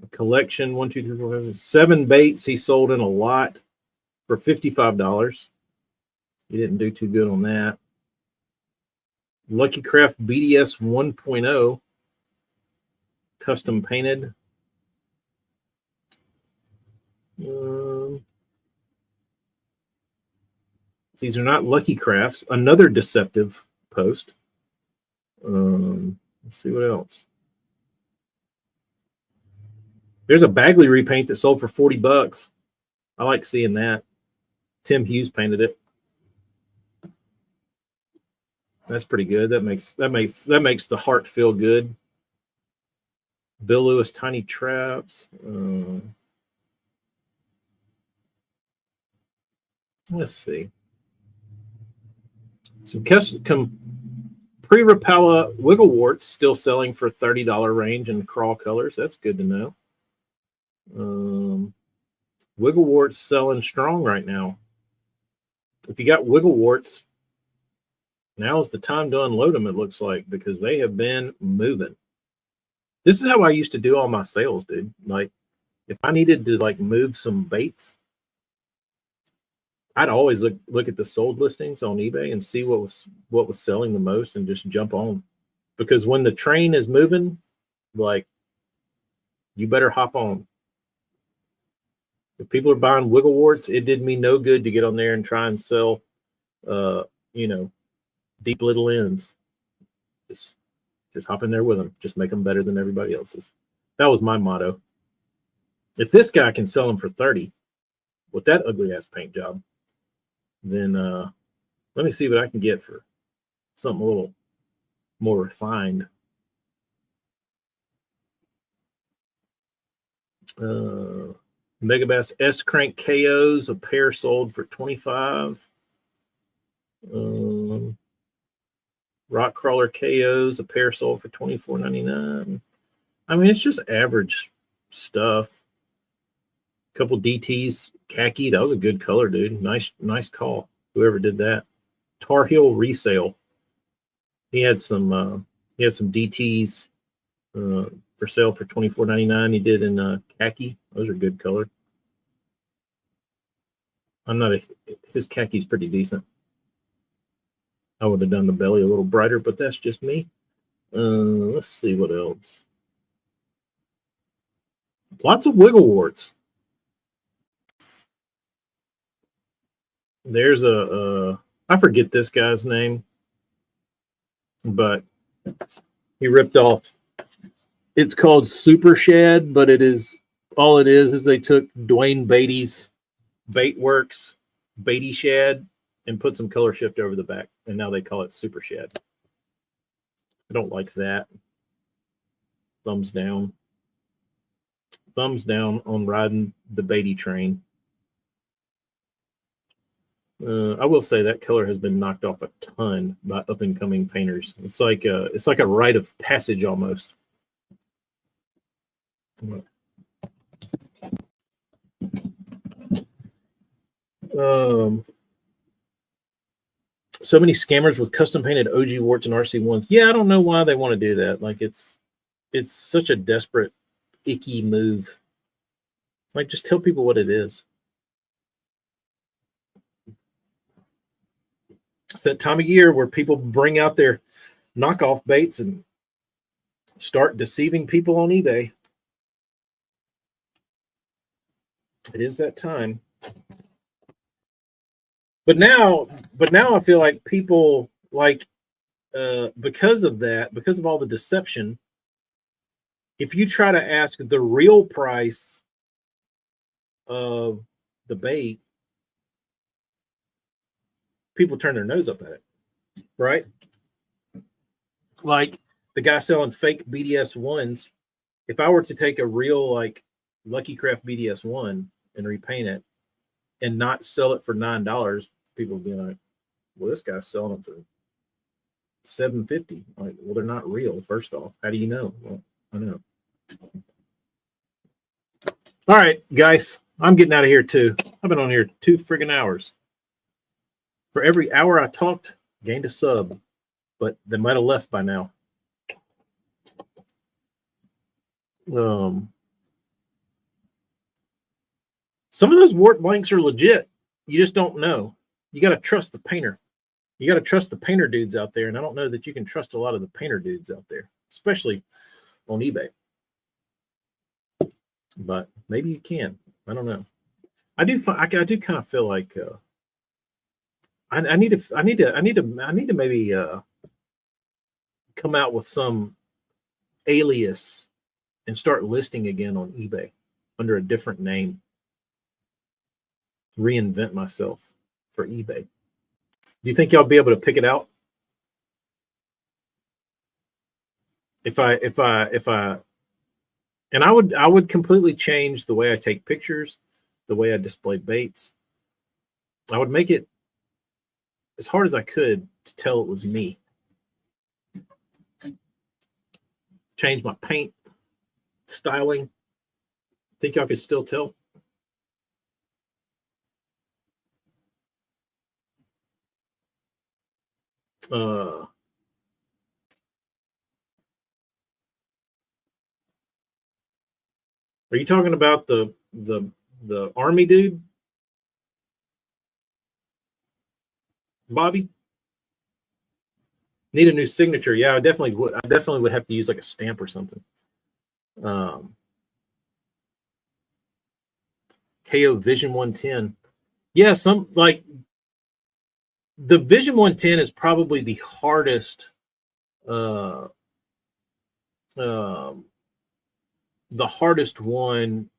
A collection. 1, 2, 3, 4, 5, 7 baits he sold in a lot for $55. He didn't do too good on that. Lucky Craft BDS 1.0 custom painted. These are not Lucky Crafts. Another deceptive post. Let's see what else. There's a Bagley repaint that sold for $40. I like seeing that. Tim Hughes painted it. That's pretty good. That makes the heart feel good. Bill Lewis Tiny Traps. Let's see. Some pre-Rapala Wiggle Warts still selling for $30 range in crawl colors. That's good to know. Wiggle Warts selling strong right now. If you got Wiggle Warts, now's the time to unload them, it looks like, because they have been moving. This is how I used to do all my sales, dude. Like, if I needed to like move some baits, I'd always look at the sold listings on eBay and see what was selling the most and just jump on. Because when the train is moving, like, you better hop on. If people are buying Wiggle Warts, it did me no good to get on there and try and sell, deep little ends. Just hop in there with them. Just make them better than everybody else's. That was my motto. If this guy can sell them for $30 with that ugly ass paint job, then let me see what I can get for something a little more refined. Megabass S Crank KOs, a pair sold for $25. Rock Crawler KOs, a pair sold for $24.99. I mean, it's just average stuff. Couple DTs, khaki. That was a good color, dude. Nice call. Whoever did that. Tar Heel resale. He had some DTs for sale for $24.99. He did in khaki. Those are good color. His khaki's pretty decent. I would have done the belly a little brighter, but that's just me. Let's see what else. Lots of wiggle warts. There's I forget this guy's name, but he ripped off. It's called Super Shad, but it is they took Dwayne Beatty's Baitworks Beatty Shad and put some color shift over the back, and now they call it Super Shad. I don't like that. Thumbs down. Thumbs down on riding the Beatty train. I will say that color has been knocked off a ton by up and coming painters. It's like a rite of passage almost. So many scammers with custom painted OG warts and RC1s. Yeah, I don't know why they want to do that. Like it's such a desperate, icky move. Like, just tell people what it is. It's that time of year where people bring out their knockoff baits and start deceiving people on eBay. It is that time. But now I feel like people, like, because of that, because of all the deception, if you try to ask the real price of the bait, people turn their nose up at it, right? Like the guy selling fake BDS ones. If I were to take a real, like, Lucky Craft BDS one and repaint it and not sell it for $9, people would be like, well, this guy's selling them for $750. Like, well, they're not real. First off, how do you know? Well, I know. All right, guys, I'm getting out of here too. I've been on here 2 friggin' hours. For every hour I talked, gained a sub, but they might have left by now. Some of those wart blanks are legit. You just don't know. You got to trust the painter. You got to trust the painter dudes out there, and I don't know that you can trust a lot of the painter dudes out there, especially on eBay. But maybe you can. I don't know. I do kind of feel like I need to maybe come out with some alias and start listing again on eBay under a different name. Reinvent myself for eBay. Do you think y'all be able to pick it out? If I and I would completely change the way I take pictures, the way I display baits. I would make it as hard as I could to tell it was me. Change my paint styling. Think y'all could still tell? Are you talking about the army dude, Bobby? Need a new signature? Yeah, I definitely would. I definitely would have to use like a stamp or something. KO Vision 110. Yeah, some like the Vision 110 is probably the hardest. The hardest one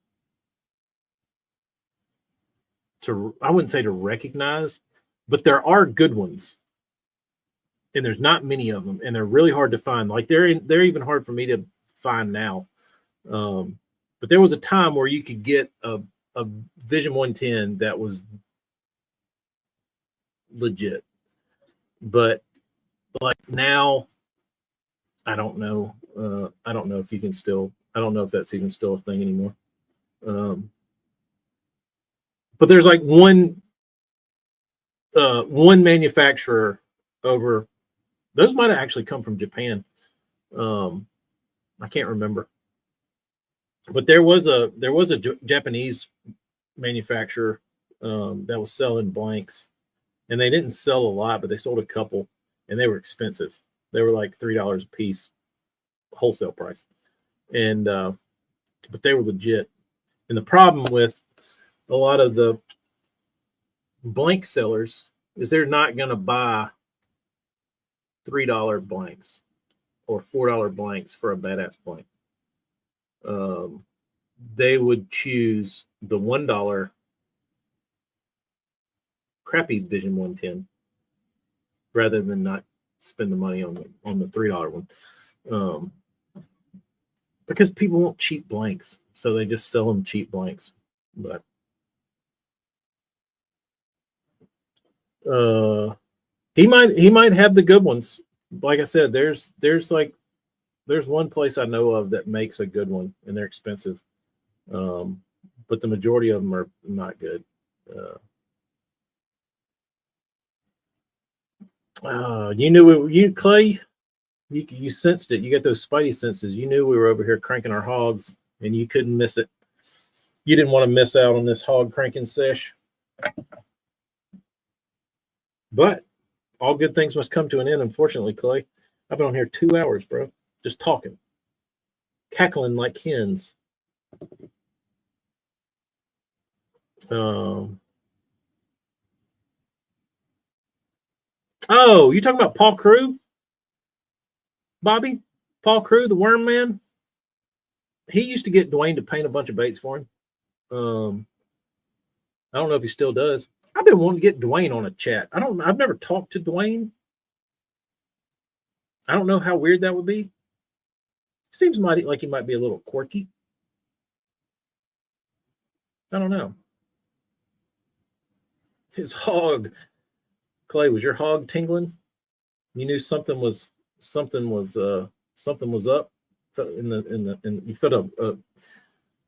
to, I wouldn't say to recognize, but there are good ones, and there's not many of them, and they're really hard to find. Like they're even hard for me to find now. But there was a time where you could get a Vision 110 that was legit. But like now, I don't know. I don't know if you can still. I don't know if that's even still a thing anymore. But there's like one manufacturer over. Those might have actually come from Japan. I can't remember, but there was a Japanese manufacturer that was selling blanks, and they didn't sell a lot, but they sold a couple, and they were expensive. They were like $3 a piece, wholesale price, and but they were legit. And the problem with a lot of the blank sellers is they're not going to buy $3 blanks or $4 blanks for a badass blank. Um, they would choose the $1 crappy Vision 110 rather than not spend the money on the $3 one, because people want cheap blanks, so they just sell them cheap blanks. But he might have the good ones. Like I said, there's one place I know of that makes a good one, and they're expensive, but the majority of them are not good. You knew you Clay. You sensed it. You got those spidey senses. You knew we were over here cranking our hogs, and you couldn't miss it. You didn't want to miss out on this hog cranking sesh. But all good things must come to an end, unfortunately, Clay. I've been on here 2 hours, bro, just talking, cackling like hens. Oh, you talking about Paul Crew, Bobby? Paul Crew, the Worm Man. He used to get Dwayne to paint a bunch of baits for him. I don't know if he still does. I've been wanting to get Dwayne on a chat. I've never talked to Dwayne. I don't know how weird that would be. Seems like he might be a little quirky. I don't know. His hog, Clay, was your hog tingling? You knew something was up you felt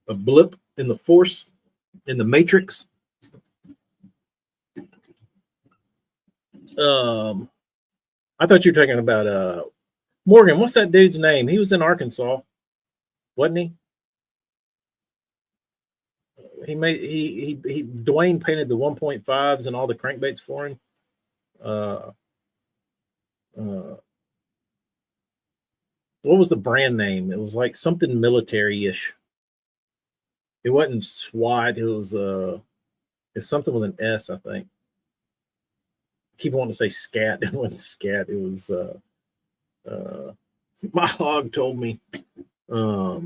a blip in the force, in the matrix. I thought you were talking about Morgan. What's that dude's name? He was in Arkansas, wasn't he? He Dwayne painted the 1.5s and all the crankbaits for him. What was the brand name? It was like something military-ish. It wasn't SWAT. It was it's something with an S, I think. I keep wanting to say scat. It wasn't scat. It was my hog told me. What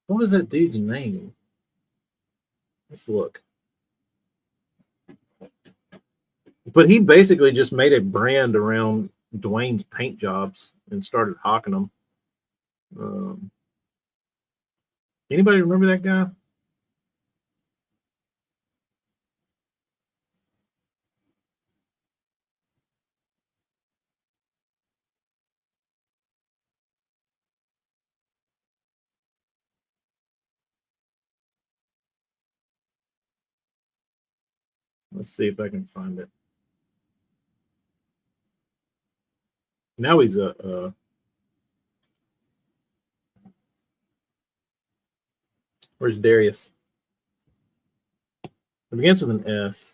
was that dude's name? Let's look. But he basically just made a brand around Dwayne's paint jobs and started hawking them. Anybody remember that guy? Let's see if I can find it. Now he's where's Darius? It begins with an S.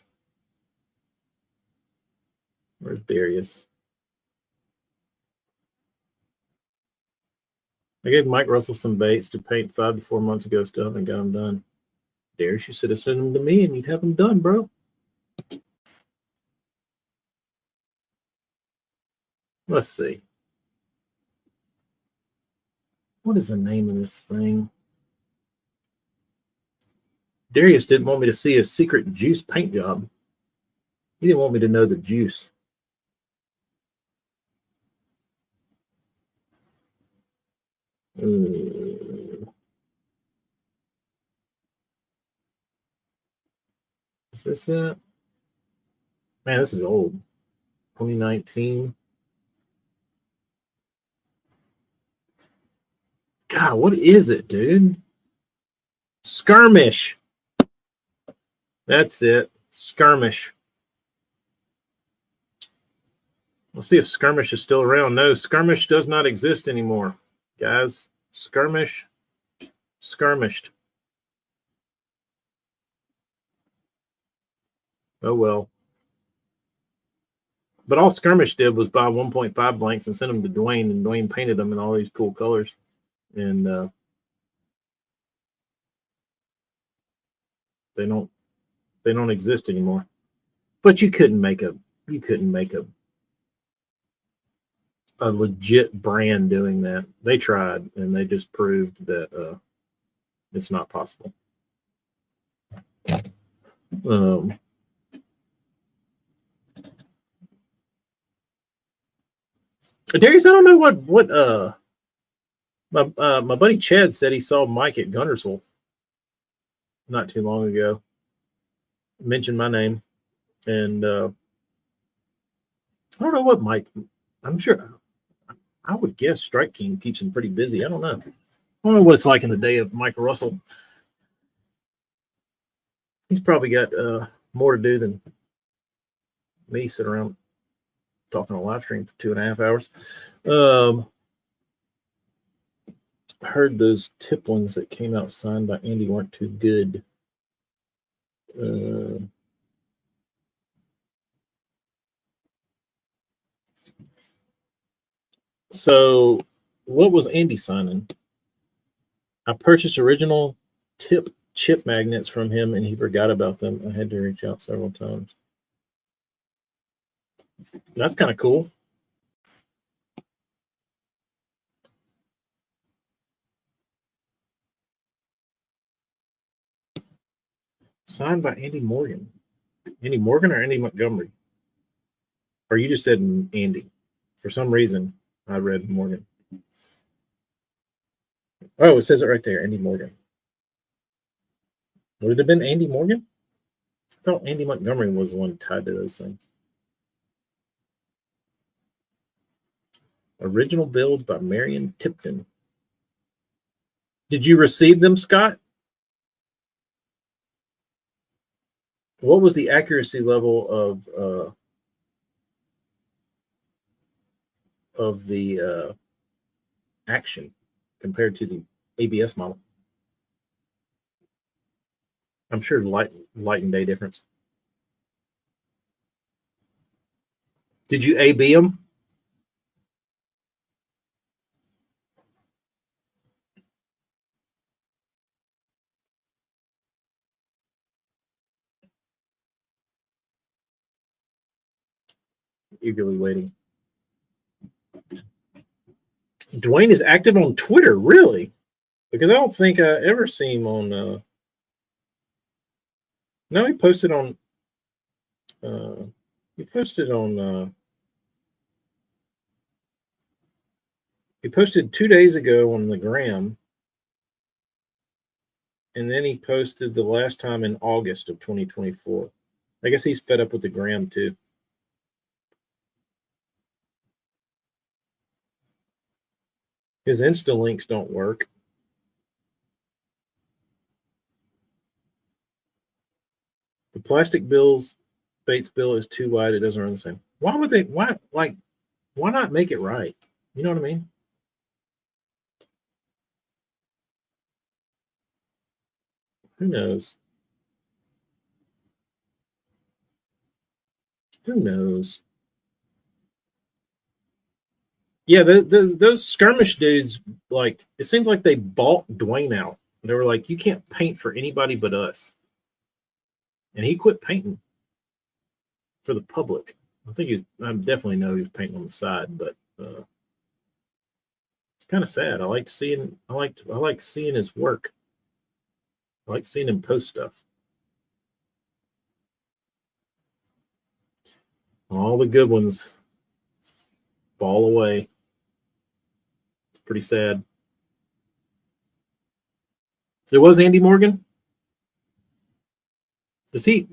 Where's Darius? I gave Mike Russell some baits to paint 5 to 4 months ago. Still haven't got them done. Darius, you should have sent them to me and you'd have them done, bro. Let's see. What is the name of this thing? Darius didn't want me to see a secret juice paint job. He didn't want me to know the juice. Is this it? Man, this is old. 2019. God, what is it, dude? Skirmish. That's it. Skirmish. Let's see if Skirmish is still around. No, Skirmish does not exist anymore, guys. Skirmished. Oh, well. But all Skirmish did was buy 1.5 blanks and send them to Dwayne, and Dwayne painted them in all these cool colors. And they don't exist anymore. But you couldn't make a legit brand doing that. They tried, and they just proved that it's not possible. Darius, I don't know what my buddy Chad said he saw Mike at Guntersville not too long ago. Mentioned my name, and I don't know what Mike. I'm sure. I would guess Strike King keeps him pretty busy. I don't know. I don't know what it's like in the day of Michael Russell. He's probably got more to do than me sitting around talking on a live stream for 2.5 hours. I heard those tip ones that came out signed by Andy weren't too good. So what was Andy signing? I purchased original chip magnets from him, and he forgot about them. I had to reach out several times. That's kind of cool. Signed by Andy Morgan. Andy Morgan or Andy Montgomery? Or you just said Andy? For some reason, I read Morgan. Oh, it says it right there, Andy Morgan. Would it have been Andy Morgan? I thought Andy Montgomery was the one tied to those things. Original builds by Marion Tipton. Did you receive them, Scott? What was the accuracy level of the action compared to the ABS model? I'm sure light and day difference. Did you AB them? Eagerly waiting. Dwayne is active on Twitter, really? Because I don't think I ever see him on. No, he posted on. He posted 2 days ago on the gram, and then he posted the last time in August of 2024. I guess he's fed up with the gram too. His Insta links don't work. The plastic Bates bill is too wide. It doesn't run the same. Why would they? Why not make it right? You know what I mean? Who knows? Who knows? Yeah, those skirmish dudes, like, it seemed like they bought Dwayne out. They were like, you can't paint for anybody but us. And he quit painting for the public. I definitely know he was painting on the side, but it's kind of sad. I like seeing his work. I like seeing him post stuff. All the good ones fall away. It's pretty sad. There was Andy Morgan. Is he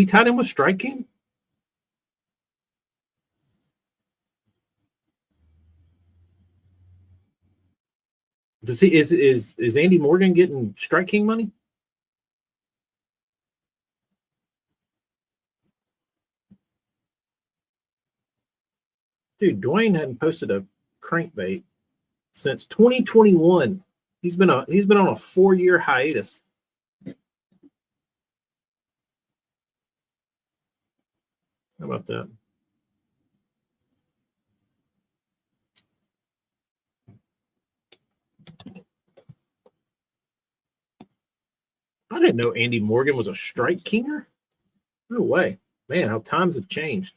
tied in with Strike King? Does he is Andy Morgan getting Strike King money? Dude, Dwayne hadn't posted a crankbait since 2021. He's been on a 4-year hiatus. How about that? I didn't know Andy Morgan was a Strike Kinger. No way. Man, how times have changed.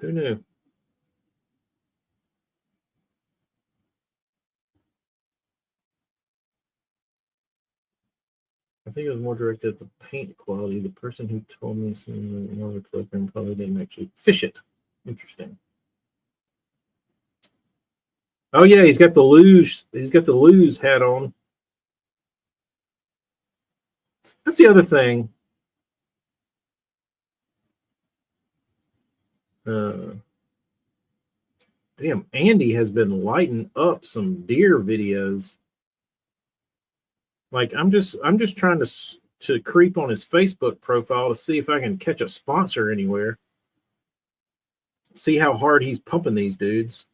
Who knew? I think it was more directed at the paint quality. The person who told me some another clipper and probably didn't actually fish it. Interesting. Oh yeah, he's got the luge. He's got the luge hat on. That's the other thing. Damn, Andy has been lighting up some deer videos. Like I'm just trying to creep on his Facebook profile to see if I can catch a sponsor anywhere. See how hard he's pumping these dudes.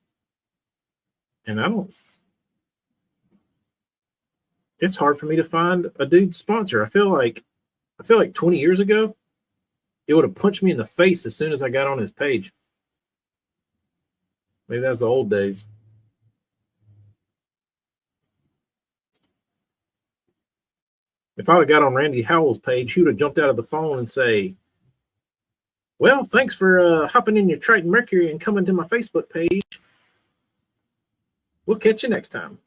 And I don't. It's hard for me to find a dude sponsor. I feel like 20 years ago, it would have punched me in the face as soon as I got on his page. Maybe that's the old days. If I would have got on Randy Howell's page, he would have jumped out of the phone and say, well, thanks for hopping in your Triton Mercury and coming to my Facebook page. We'll catch you next time.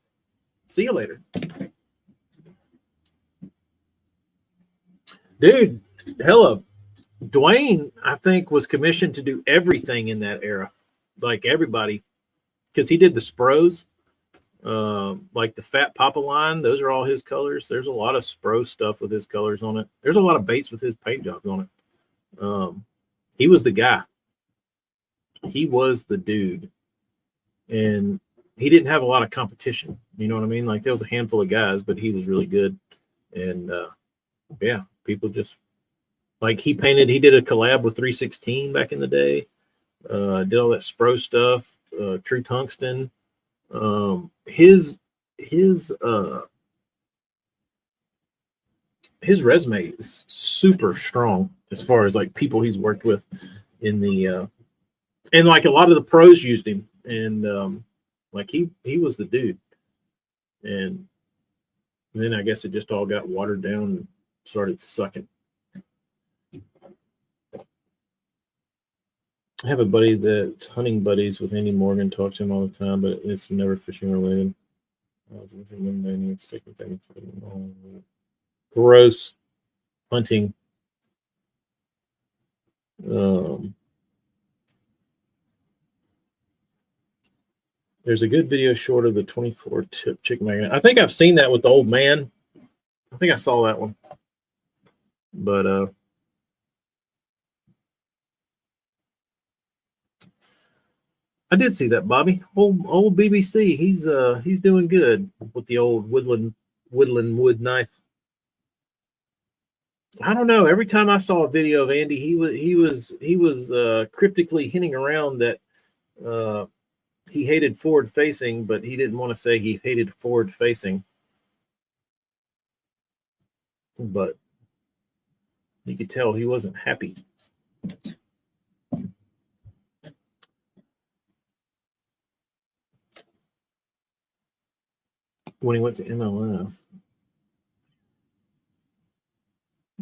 See you later. Dude, hella. Dwayne, I think, was commissioned to do everything in that era. Like everybody. Because he did the Spros. Like the Fat Papa line. Those are all his colors. There's a lot of Spro stuff with his colors on it. There's a lot of baits with his paint jobs on it. He was the guy. He was the dude. And he didn't have a lot of competition. You know what I mean? Like there was a handful of guys, but he was really good. And yeah, people just like he did a collab with 316 back in the day. Did all that Spro stuff, True Tungsten. His resume is super strong as far as like people he's worked with in the and like a lot of the pros used him, and like he was the dude. And then I guess it just all got watered down and started sucking. I have a buddy that's hunting buddies with Andy Morgan, talks to him all the time, but it's never fishing related. Gross hunting. There's a good video short of the 24 tip chicken magnet. I think I've seen that with the old man. I think I saw that one. But I did see that, Bobby. Old BBC. He's doing good with the old woodland wood knife. I don't know. Every time I saw a video of Andy, he was cryptically hinting around that he hated forward facing, but he didn't want to say he hated forward facing. But you could tell he wasn't happy. When he went to MLF.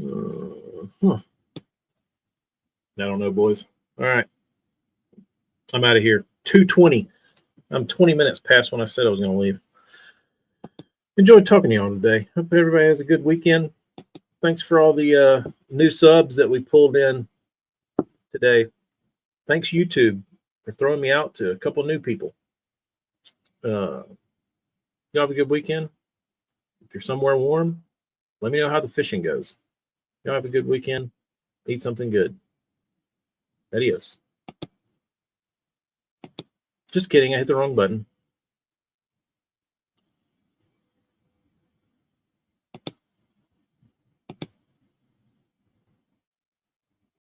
I don't know, boys. All right. I'm out of here. 2:20. I'm 20 minutes past when I said I was going to leave. Enjoyed talking to you all today. Hope everybody has a good weekend. Thanks for all the new subs that we pulled in today. Thanks, YouTube, for throwing me out to a couple new people. Y'all have a good weekend. If you're somewhere warm, let me know how the fishing goes. Y'all have a good weekend. Eat something good. Adios. Just kidding. I hit the wrong button.